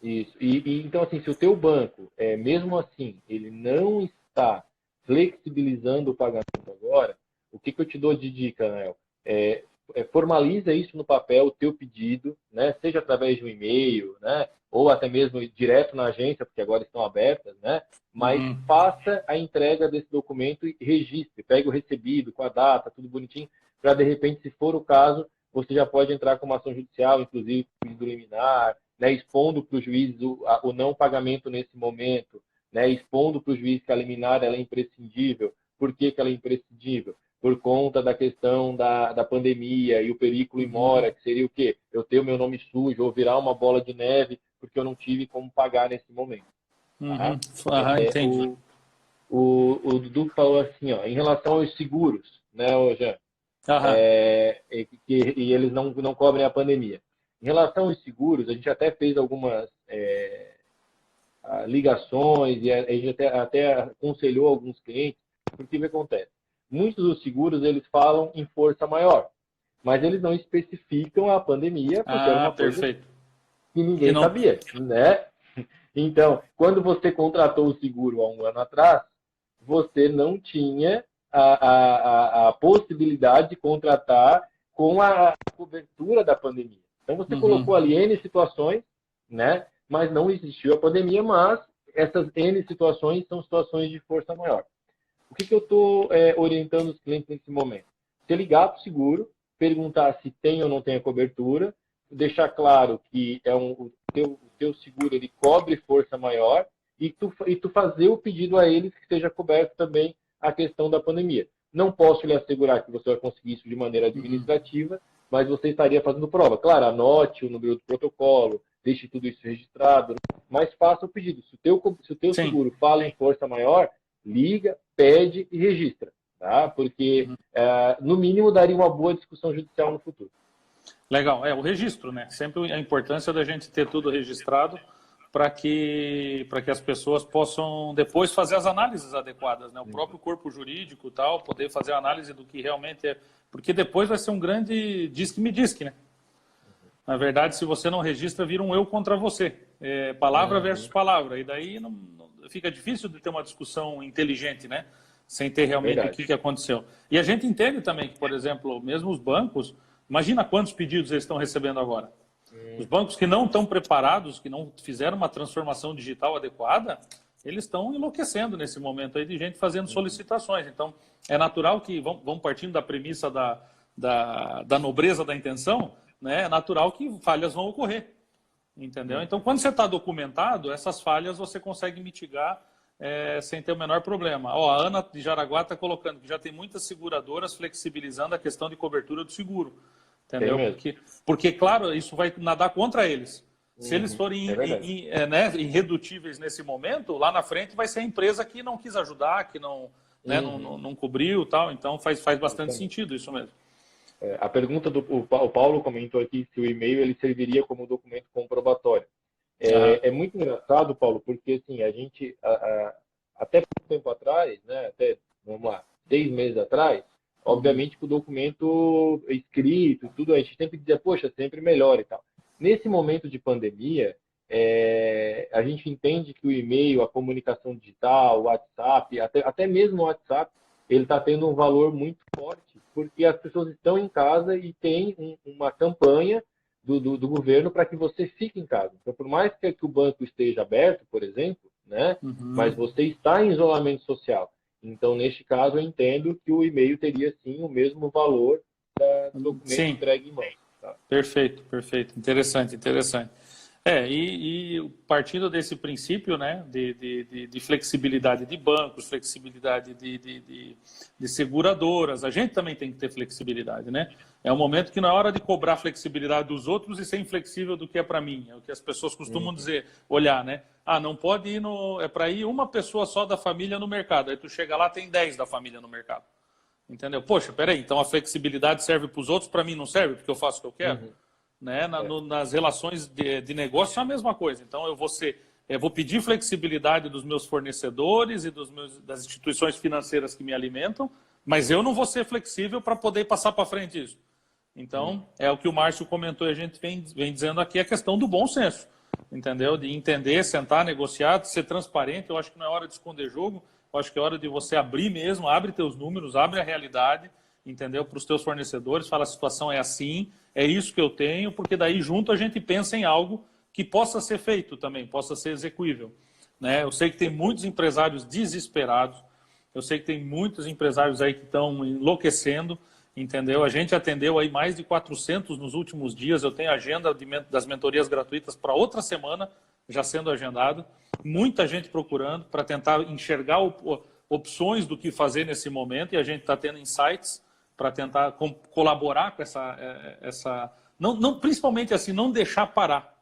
S2: Isso. Então, assim, se o teu banco, mesmo assim, ele não está flexibilizando o pagamento agora, o que eu te dou de dica, Nael? Formaliza isso no papel, o teu pedido, né? Seja através de um e-mail, né? Ou até mesmo direto na agência, porque agora estão abertas, né? Mas faça a entrega desse documento e registre, pegue o recebido com a data, tudo bonitinho, para de repente, se for o caso, você já pode entrar com uma ação judicial, inclusive pedido liminar, né? Expondo para o juiz o não pagamento nesse momento, né? Expondo para o juiz que a liminar ela é imprescindível. Por que ela é imprescindível? Por conta da questão da pandemia e o perículo imora, que seria o quê? Eu ter o meu nome sujo ou virar uma bola de neve porque eu não tive como pagar nesse momento.
S1: Entendi.
S2: O Dudu falou assim, ó, em relação aos seguros, né, Jean? E eles não cobrem a pandemia. Em relação aos seguros, a gente até fez algumas ligações e a gente até aconselhou alguns clientes, porque o que acontece? Muitos dos seguros, eles falam em força maior, mas eles não especificam a pandemia, porque era uma coisa que ninguém sabia, né? Então, quando você contratou o seguro há um ano atrás, você não tinha a possibilidade de contratar com a cobertura da pandemia. Então, você colocou ali N situações, né? mas não existiu a pandemia, mas essas N situações são situações de força maior. O que eu estou orientando os clientes nesse momento? Você ligar para o seguro, perguntar se tem ou não tem a cobertura, deixar claro que o teu seguro ele cobre força maior e tu fazer o pedido a eles que seja coberto também a questão da pandemia. Não posso lhe assegurar que você vai conseguir isso de maneira administrativa, mas você estaria fazendo prova. Claro, anote o número do protocolo, deixe tudo isso registrado, mas faça o pedido. Se o teu seguro fala em força maior, liga, pede e registra, tá? Porque, no mínimo, daria uma boa discussão judicial no futuro.
S1: Legal, o registro, né? Sempre a importância da gente ter tudo registrado para que as pessoas possam depois fazer as análises adequadas, né? O próprio corpo jurídico e tal, poder fazer a análise do que realmente é... Porque depois vai ser um grande disque-me-disque, né? Na verdade, se você não registra, vira um eu contra você. Palavra versus palavra. E daí fica difícil de ter uma discussão inteligente, né? Sem ter realmente o que aconteceu. E a gente entende também que, por exemplo, mesmo os bancos, imagina quantos pedidos eles estão recebendo agora. Os bancos que não estão preparados, que não fizeram uma transformação digital adequada, eles estão enlouquecendo nesse momento aí de gente fazendo solicitações. Então, é natural que, vamos partindo da premissa da nobreza da intenção, né? É natural que falhas vão ocorrer, entendeu? Então, quando você está documentado, essas falhas você consegue mitigar sem ter o menor problema. A Ana de Jaraguá está colocando que já tem muitas seguradoras flexibilizando a questão de cobertura do seguro, entendeu? Porque, claro, isso vai nadar contra eles. Se eles forem irredutíveis nesse momento, lá na frente vai ser a empresa que não quis ajudar, que não, não cobriu, tal. Então faz bastante sentido isso mesmo.
S2: A pergunta o Paulo comentou aqui se o e-mail ele serviria como documento comprobatório. É muito engraçado, Paulo, porque assim, a gente, até pouco tempo atrás, né, até, vamos lá, 6 meses atrás, obviamente que o documento escrito, tudo, a gente sempre dizia, poxa, sempre melhor e tal. Nesse momento de pandemia, a gente entende que o e-mail, a comunicação digital, o WhatsApp, até mesmo o WhatsApp, ele está tendo um valor muito forte, porque as pessoas estão em casa e tem uma campanha do governo para que você fique em casa. Então, por mais que o banco esteja aberto, por exemplo, né, mas você está em isolamento social. Então, neste caso, eu entendo que o e-mail teria, sim, o mesmo valor do documento entregue em mãos. Tá?
S1: Perfeito, perfeito. Interessante, interessante. E partindo desse princípio, né, de flexibilidade de bancos, flexibilidade de seguradoras, a gente também tem que ter flexibilidade, né? É um momento que não é hora de cobrar flexibilidade dos outros e ser inflexível do que é para mim. É o que as pessoas costumam dizer, olhar, né? Não pode ir é para ir uma pessoa só da família no mercado. Aí tu chega lá, tem 10 da família no mercado. Entendeu? Poxa, peraí, então a flexibilidade serve para os outros, para mim não serve, porque eu faço o que eu quero? Né? Nas relações de negócio é a mesma coisa. Então eu vou pedir flexibilidade dos meus fornecedores e das instituições financeiras que me alimentam, mas eu não vou ser flexível para poder passar para frente isso. Então é o que o Márcio comentou e a gente vem dizendo aqui, a questão do bom senso, entendeu? De entender, sentar, negociar, ser transparente. Eu acho que não é hora de esconder jogo, eu acho que é hora de você abrir mesmo, abre teus números, abre a realidade, entendeu? Para os teus fornecedores, fala, a situação é assim, é isso que eu tenho, porque daí junto a gente pensa em algo que possa ser feito também, possa ser execuível. Né? Eu sei que tem muitos empresários desesperados, eu sei que tem muitos empresários aí que estão enlouquecendo, entendeu? A gente atendeu aí mais de 400 nos últimos dias, eu tenho a agenda das mentorias gratuitas para outra semana, já sendo agendado, muita gente procurando para tentar enxergar opções do que fazer nesse momento, e a gente está tendo insights para tentar colaborar com essa não, principalmente assim, não deixar parar.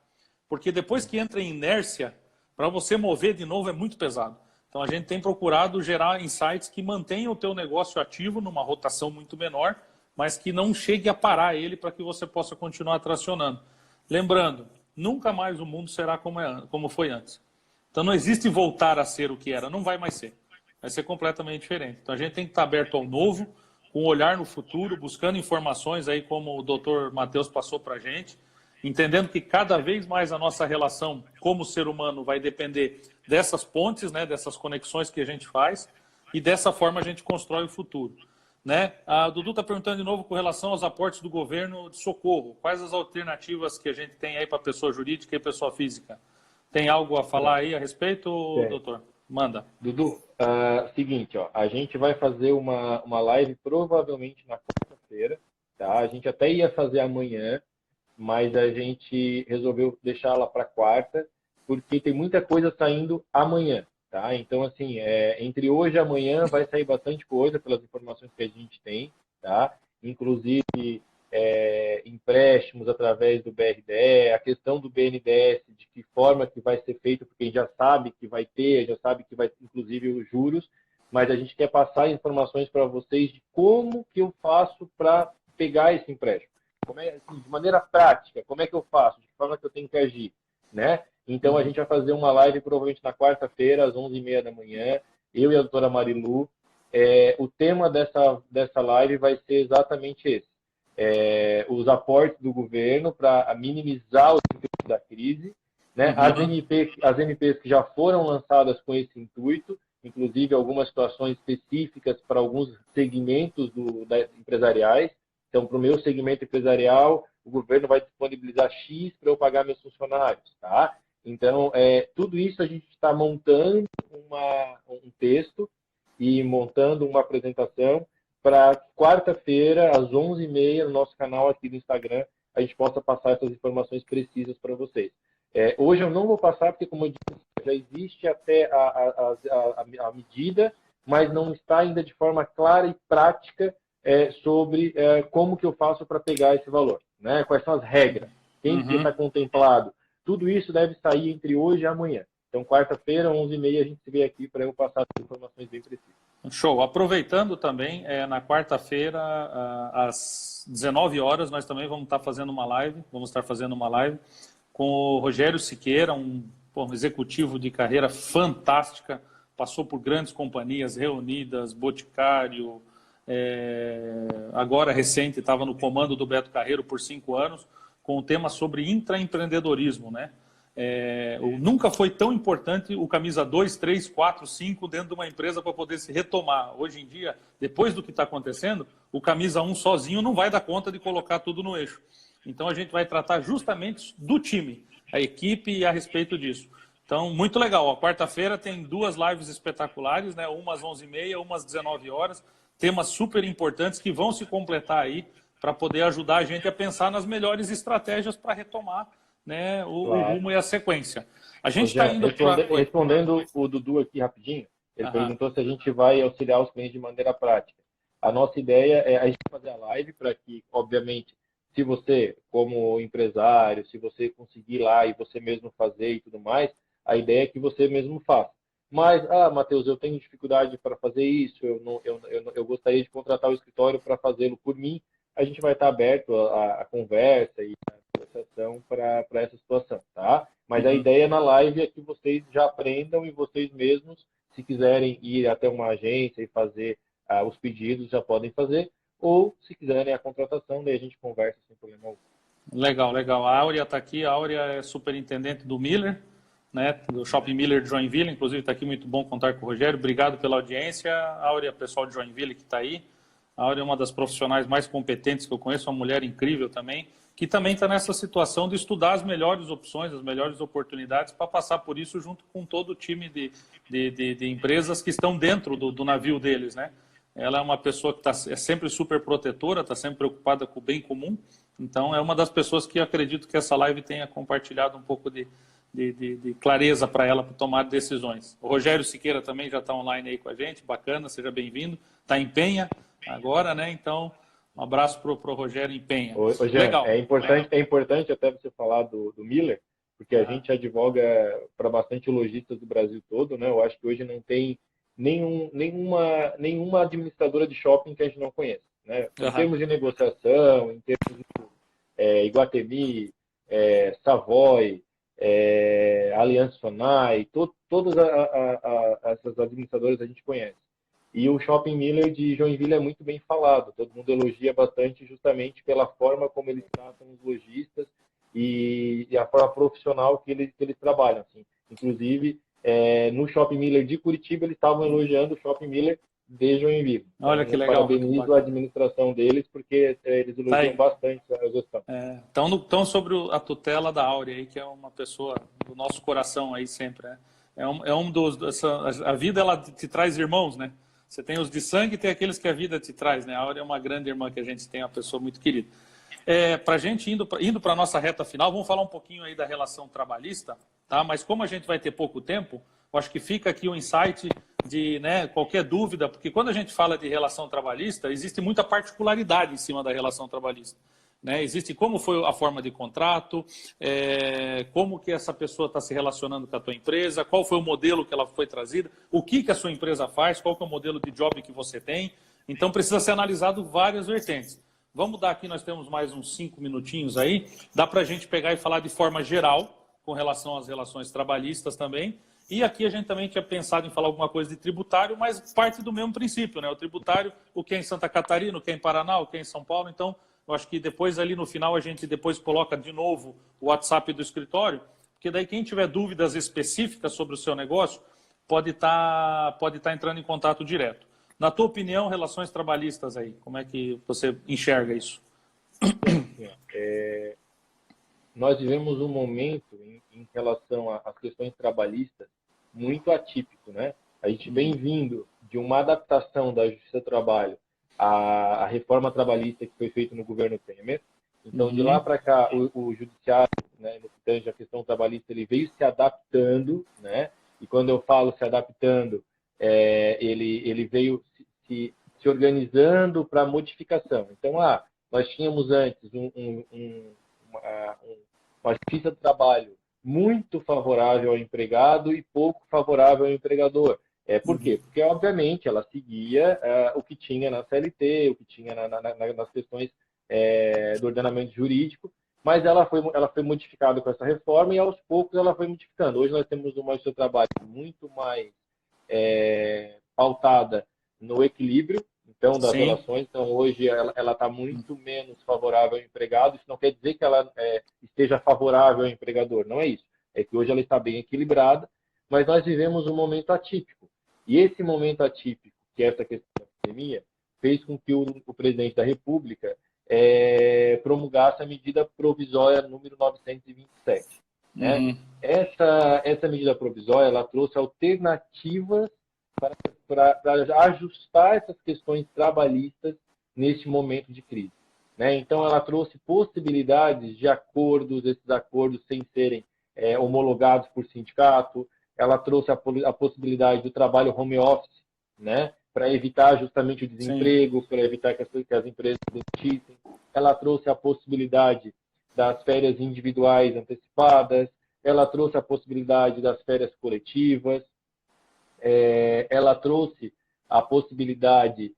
S1: Porque depois que entra em inércia, para você mover de novo é muito pesado. Então a gente tem procurado gerar insights que mantenham o teu negócio ativo numa rotação muito menor, mas que não chegue a parar ele para que você possa continuar tracionando. Lembrando, nunca mais o mundo será como foi antes. Então não existe voltar a ser o que era, não vai mais ser. Vai ser completamente diferente. Então a gente tem que estar aberto ao novo, com um olhar no futuro, buscando informações aí como o Dr. Matheus passou para a gente, entendendo que cada vez mais a nossa relação como ser humano vai depender dessas pontes, né, dessas conexões que a gente faz, e dessa forma a gente constrói o futuro. Né? A Dudu está perguntando de novo com relação aos aportes do governo de socorro. Quais as alternativas que a gente tem aí para pessoa jurídica e pessoa física? Tem algo a falar aí a respeito, doutor? Manda.
S2: Dudu, seguinte, ó, a gente vai fazer uma live provavelmente na quarta-feira, tá? A gente até ia fazer amanhã, mas a gente resolveu deixá-la para quarta, porque tem muita coisa saindo amanhã, tá? Então, assim, entre hoje e amanhã vai sair bastante coisa pelas informações que a gente tem, tá? Inclusive empréstimos através do BRDE, a questão do BNDES, de que forma que vai ser feito, porque a gente já sabe que vai ter, já sabe que vai ter, inclusive, os juros, mas a gente quer passar informações para vocês de como que eu faço para pegar esse empréstimo. Assim, de maneira prática, como é que eu faço, de que forma que eu tenho que agir, né? Então, a gente vai fazer uma live provavelmente na quarta-feira, às 11h30 da manhã, eu e a doutora Marilu. O tema dessa live vai ser exatamente esse. Os aportes do governo para minimizar os efeitos da crise, né? As MPs que já foram lançadas com esse intuito, inclusive algumas situações específicas para alguns segmentos empresariais. Então, para o meu segmento empresarial, o governo vai disponibilizar X para eu pagar meus funcionários, tá? Então, tudo isso a gente está montando um texto e montando uma apresentação para quarta-feira, às 11h30, no nosso canal aqui do Instagram, a gente possa passar essas informações precisas para vocês. Hoje eu não vou passar, porque, como eu disse, já existe até a medida, mas não está ainda de forma clara e prática sobre como que eu faço para pegar esse valor, né? Quais são as regras, quem que está contemplado. Tudo isso deve sair entre hoje e amanhã. Então, quarta-feira, 11h30, a gente se vê aqui para eu passar as informações bem precisas.
S1: Show. Aproveitando também, na quarta-feira, às 19 horas, nós também vamos estar fazendo uma live, com o Rogério Siqueira, um executivo de carreira fantástica, passou por grandes companhias reunidas, Boticário, agora recente estava no comando do Beto Carreiro por 5 anos, com o tema sobre intraempreendedorismo, né? Nunca foi tão importante o camisa 2, 3, 4, 5 dentro de uma empresa para poder se retomar. Hoje em dia, depois do que está acontecendo, o camisa 1 sozinho não vai dar conta de colocar tudo no eixo. Então a gente vai tratar justamente do time, a equipe e a respeito disso. Então, muito legal. A quarta-feira tem 2 lives espetaculares, né? Uma às 11h30, uma às 19 horas. Temas super importantes que vão se completar aí para poder ajudar a gente a pensar nas melhores estratégias para retomar, né, o rumo e a sequência. A gente está indo
S2: respondendo o Dudu aqui rapidinho, ele perguntou se a gente vai auxiliar os clientes de maneira prática. A nossa ideia é a gente fazer a live para que, obviamente, se você, como empresário, se você conseguir lá e você mesmo fazer e tudo mais, a ideia é que você mesmo faça. Mas, Matheus, eu tenho dificuldade para fazer isso, eu gostaria de contratar o escritório para fazê-lo por mim. A gente vai estar aberto à conversa e para essa situação, tá? Mas a ideia na live é que vocês já aprendam e vocês mesmos, se quiserem ir até uma agência e fazer os pedidos, já podem fazer, ou se quiserem a contratação, daí a gente conversa sem problema algum.
S1: Legal, legal. A Áurea está aqui, a Áurea é superintendente do Miller, né, do Shopping Miller de Joinville, inclusive está aqui, muito bom contar com o Rogério. Obrigado pela audiência, Áurea, pessoal de Joinville que está aí. A Áurea é uma das profissionais mais competentes que eu conheço, uma mulher incrível também, que também está nessa situação de estudar as melhores opções, as melhores oportunidades para passar por isso junto com todo o time de empresas que estão dentro do navio deles, né? Ela é uma pessoa que é sempre super protetora, está sempre preocupada com o bem comum, então é uma das pessoas que eu acredito que essa live tenha compartilhado um pouco de clareza para ela para tomar decisões. O Rogério Siqueira também já está online aí com a gente, bacana, seja bem-vindo, está em Penha agora, né? Então, um abraço para o Rogério em Penha.
S2: Legal. É importante até você falar do Miller, porque a gente advoga para bastante lojistas do Brasil todo, né? Eu acho que hoje não tem nenhuma administradora de shopping que a gente não conheça, né? Em termos de negociação, em termos de Iguatemi, Savoy, Aliança Sonai, todas essas administradoras a gente conhece. E o Shopping Miller de Joinville é muito bem falado. Todo mundo elogia bastante justamente pela forma como eles tratam os lojistas e a forma profissional que eles trabalham. Assim. Inclusive, no Shopping Miller de Curitiba, eles estavam elogiando o Shopping Miller vejam em vivo.
S1: Olha que
S2: Eu
S1: legal.
S2: parabenizo a administração deles, porque eles
S1: Tá
S2: elogiam
S1: aí.
S2: bastante a gestão.
S1: Então sobre a tutela da Áurea aí, que é uma pessoa do nosso coração aí sempre, né? A vida, ela te traz irmãos, né? Você tem os de sangue e tem aqueles que a vida te traz, né? A Áurea é uma grande irmã que a gente tem, uma pessoa muito querida. Para a gente, indo para a nossa reta final, vamos falar um pouquinho aí da relação trabalhista, tá? Mas como a gente vai ter pouco tempo, eu acho que fica aqui o insight de, né, qualquer dúvida, porque quando a gente fala de relação trabalhista, existe muita particularidade em cima da relação trabalhista. Né? Existe como foi a forma de contrato, como que essa pessoa está se relacionando com a tua empresa, qual foi o modelo que ela foi trazida, o que a sua empresa faz, qual que é o modelo de job que você tem. Então precisa ser analisado várias vertentes. Vamos dar aqui, nós temos mais uns 5 minutinhos aí, dá para a gente pegar e falar de forma geral, com relação às relações trabalhistas também. E aqui a gente também tinha pensado em falar alguma coisa de tributário, mas parte do mesmo princípio, né? O tributário, o que é em Santa Catarina, o que é em Paraná, o que é em São Paulo. Então, eu acho que depois ali no final a gente depois coloca de novo o WhatsApp do escritório, porque daí quem tiver dúvidas específicas sobre o seu negócio pode estar entrando em contato direto. Na tua opinião, relações trabalhistas aí, como é que você enxerga isso?
S2: Nós vivemos um momento em relação às questões trabalhistas muito atípico, né? A gente vem vindo de uma adaptação da Justiça do Trabalho à reforma trabalhista que foi feita no governo Temer. Então, de lá para cá, o judiciário, né, no que tange a questão trabalhista, ele veio se adaptando, né? E quando eu falo se adaptando, ele veio se organizando para modificação. Então, nós tínhamos antes uma justiça do trabalho muito favorável ao empregado e pouco favorável ao empregador. Por quê? Porque, obviamente, ela seguia o que tinha na CLT, o que tinha nas questões do ordenamento jurídico, mas ela foi modificada com essa reforma e, aos poucos, ela foi modificando. Hoje nós temos uma justiça do trabalho muito mais pautada no equilíbrio, então, das relações. Então, hoje ela está muito menos favorável ao empregado. Isso não quer dizer que ela esteja favorável ao empregador, não é isso. É que hoje ela está bem equilibrada, mas nós vivemos um momento atípico. E esse momento atípico, que é essa questão da pandemia, fez com que o presidente da República promulgasse a medida provisória número 927. Né? Essa medida provisória, ela trouxe alternativas para ajustar essas questões trabalhistas neste momento de crise. Né? Então, ela trouxe possibilidades de acordos, esses acordos sem serem homologados por sindicato, ela trouxe a possibilidade do trabalho home office, né? Para evitar justamente o desemprego, para evitar que as empresas demitissem. Ela trouxe a possibilidade das férias individuais antecipadas, ela trouxe a possibilidade das férias coletivas, ela trouxe a possibilidade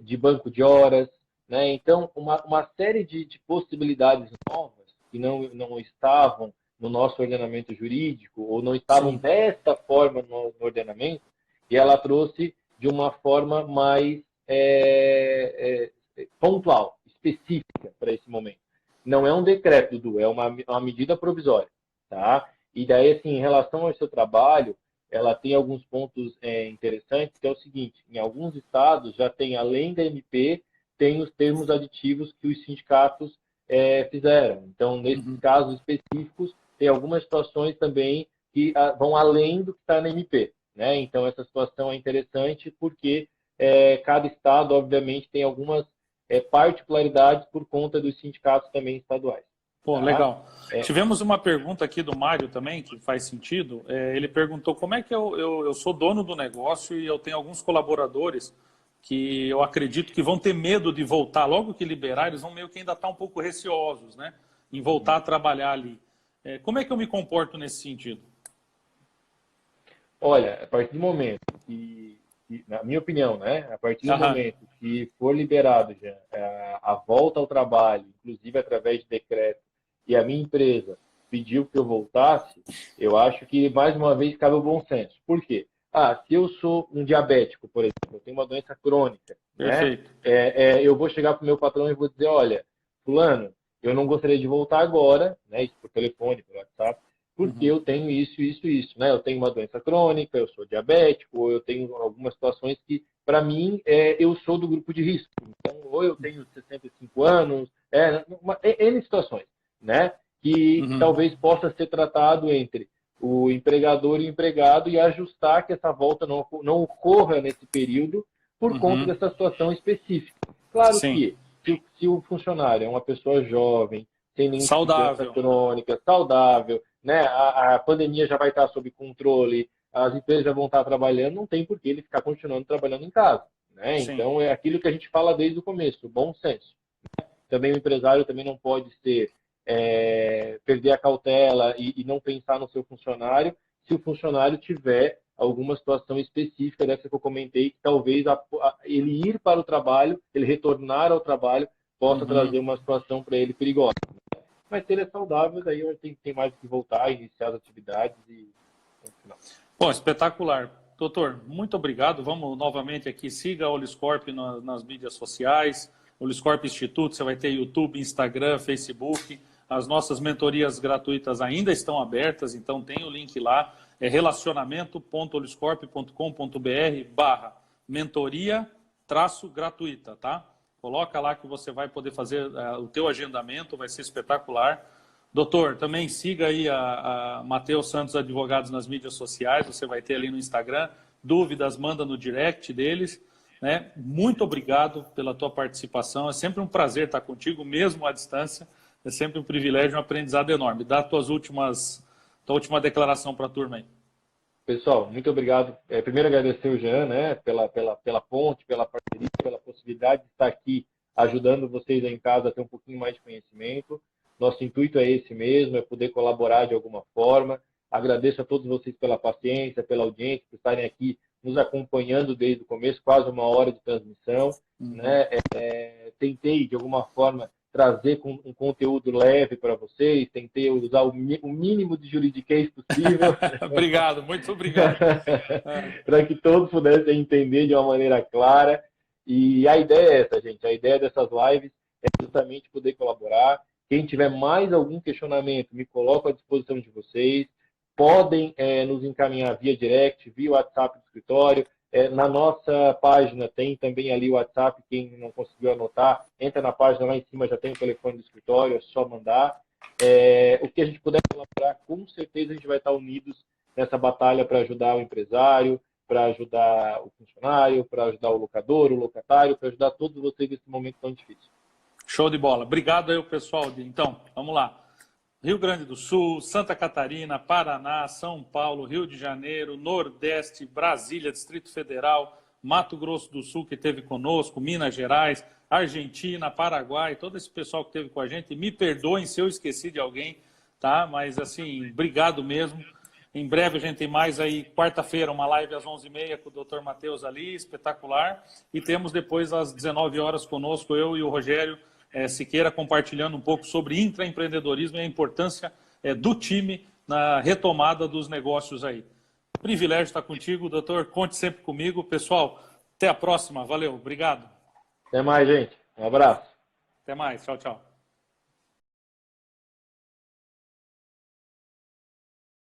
S2: de banco de horas, né? Então, uma série de possibilidades novas que não estavam no nosso ordenamento jurídico ou não estavam desta forma no ordenamento, e ela trouxe de uma forma mais pontual, específica para esse momento. Não é um decreto, Dudu, é uma medida provisória, tá? E daí, assim, em relação ao seu trabalho, ela tem alguns pontos interessantes, que é o seguinte: em alguns estados já tem, além da MP, tem os termos aditivos que os sindicatos fizeram. Então, nesses casos específicos, tem algumas situações também que vão além do que está na MP. Né? Então, essa situação é interessante porque cada estado, obviamente, tem algumas particularidades por conta dos sindicatos também estaduais.
S1: Pô, legal. Tivemos uma pergunta aqui do Mário também, que faz sentido. Ele perguntou como é que eu sou dono do negócio e eu tenho alguns colaboradores que eu acredito que vão ter medo de voltar. Logo que liberar, eles vão meio que ainda estar um pouco receosos, né? Em voltar a trabalhar ali. Como é que eu me comporto nesse sentido?
S2: Olha, a partir do momento que, na minha opinião, né? A partir do momento que for liberado já a volta ao trabalho, inclusive através de decreto, e a minha empresa pediu que eu voltasse, eu acho que, mais uma vez, cabe o bom senso. Por quê? Se eu sou um diabético, por exemplo, eu tenho uma doença crônica, né? Eu vou chegar para o meu patrão e vou dizer: olha, fulano, eu não gostaria de voltar agora, né? Isso por telefone, por WhatsApp, porque eu tenho isso, isso, isso, né? Eu tenho uma doença crônica, eu sou diabético, ou eu tenho algumas situações que, para mim, eu sou do grupo de risco. Então, ou eu tenho 65 anos, N situações, né? Que talvez possa ser tratado entre o empregador e o empregado e ajustar que essa volta não ocorra nesse período por conta dessa situação específica. Claro
S1: Sim.
S2: que, se o funcionário é uma pessoa jovem, sem nenhum tipo de doença
S1: Saudável.
S2: crônica, saudável, né? A pandemia já vai estar sob controle, as empresas já vão estar trabalhando, não tem por que ele ficar continuando trabalhando em casa. Né?
S1: Sim.
S2: Então, é aquilo que a gente fala desde o começo, bom senso. Também o empresário também não pode perder a cautela e não pensar no seu funcionário se o funcionário tiver alguma situação específica dessa que eu comentei, que talvez ele ir para o trabalho, ele retornar ao trabalho, possa trazer uma situação para ele perigosa. Mas se ele é saudável, daí tem mais que voltar, iniciar as atividades e...
S1: Bom, espetacular. Doutor, muito obrigado. Vamos novamente aqui, siga a Oliscorp nas mídias sociais, Oliscorp Instituto, você vai ter YouTube, Instagram, Facebook. As nossas mentorias gratuitas ainda estão abertas, então tem o link lá, é relacionamento.oliscorp.com.br/mentoria-gratuita, tá? Coloca lá que você vai poder fazer o teu agendamento, vai ser espetacular. Doutor, também siga aí a Matheus Santos Advogados nas mídias sociais, você vai ter ali no Instagram, dúvidas, manda no direct deles. Né? Muito obrigado pela tua participação, é sempre um prazer estar contigo, mesmo à distância, é sempre um privilégio, um aprendizado enorme. Dá a tua última declaração para a turma aí.
S2: Pessoal, muito obrigado. Primeiro agradecer o Jean, né, pela ponte, pela parceria, pela possibilidade de estar aqui ajudando vocês aí em casa a ter um pouquinho mais de conhecimento. Nosso intuito é esse mesmo, é poder colaborar de alguma forma. Agradeço a todos vocês pela paciência, pela audiência, por estarem aqui nos acompanhando desde o começo, quase 1 hora de transmissão. Né? Tentei, de alguma forma, trazer um conteúdo leve para vocês, tentei usar o mínimo de juridiquês possível.
S1: Obrigado, muito obrigado.
S2: Para que todos pudessem entender de uma maneira clara. E a ideia é essa, gente. A ideia dessas lives é justamente poder colaborar. Quem tiver mais algum questionamento, me coloco à disposição de vocês. Podem nos encaminhar via direct, via WhatsApp do escritório. Na nossa página tem também ali o WhatsApp, quem não conseguiu anotar, entra na página lá em cima, já tem o telefone do escritório, é só mandar. O que a gente puder colaborar, com certeza a gente vai estar unidos nessa batalha para ajudar o empresário, para ajudar o funcionário, para ajudar o locador, o locatário, para ajudar todos vocês nesse momento tão difícil.
S1: Show de bola. Obrigado aí, pessoal. Então, vamos lá. Rio Grande do Sul, Santa Catarina, Paraná, São Paulo, Rio de Janeiro, Nordeste, Brasília, Distrito Federal, Mato Grosso do Sul, que esteve conosco, Minas Gerais, Argentina, Paraguai, todo esse pessoal que esteve com a gente. Me perdoem se eu esqueci de alguém, tá? Mas, assim, obrigado mesmo. Em breve a gente tem mais aí, quarta-feira, uma live às 11h30 com o Dr. Matheus ali, espetacular. E temos depois às 19 horas conosco, eu e o Rogério Siqueira, compartilhando um pouco sobre intraempreendedorismo e a importância do time na retomada dos negócios aí. Privilégio estar contigo, doutor. Conte sempre comigo. Pessoal, até a próxima. Valeu. Obrigado.
S2: Até mais, gente. Um abraço.
S1: Até mais. Tchau, tchau.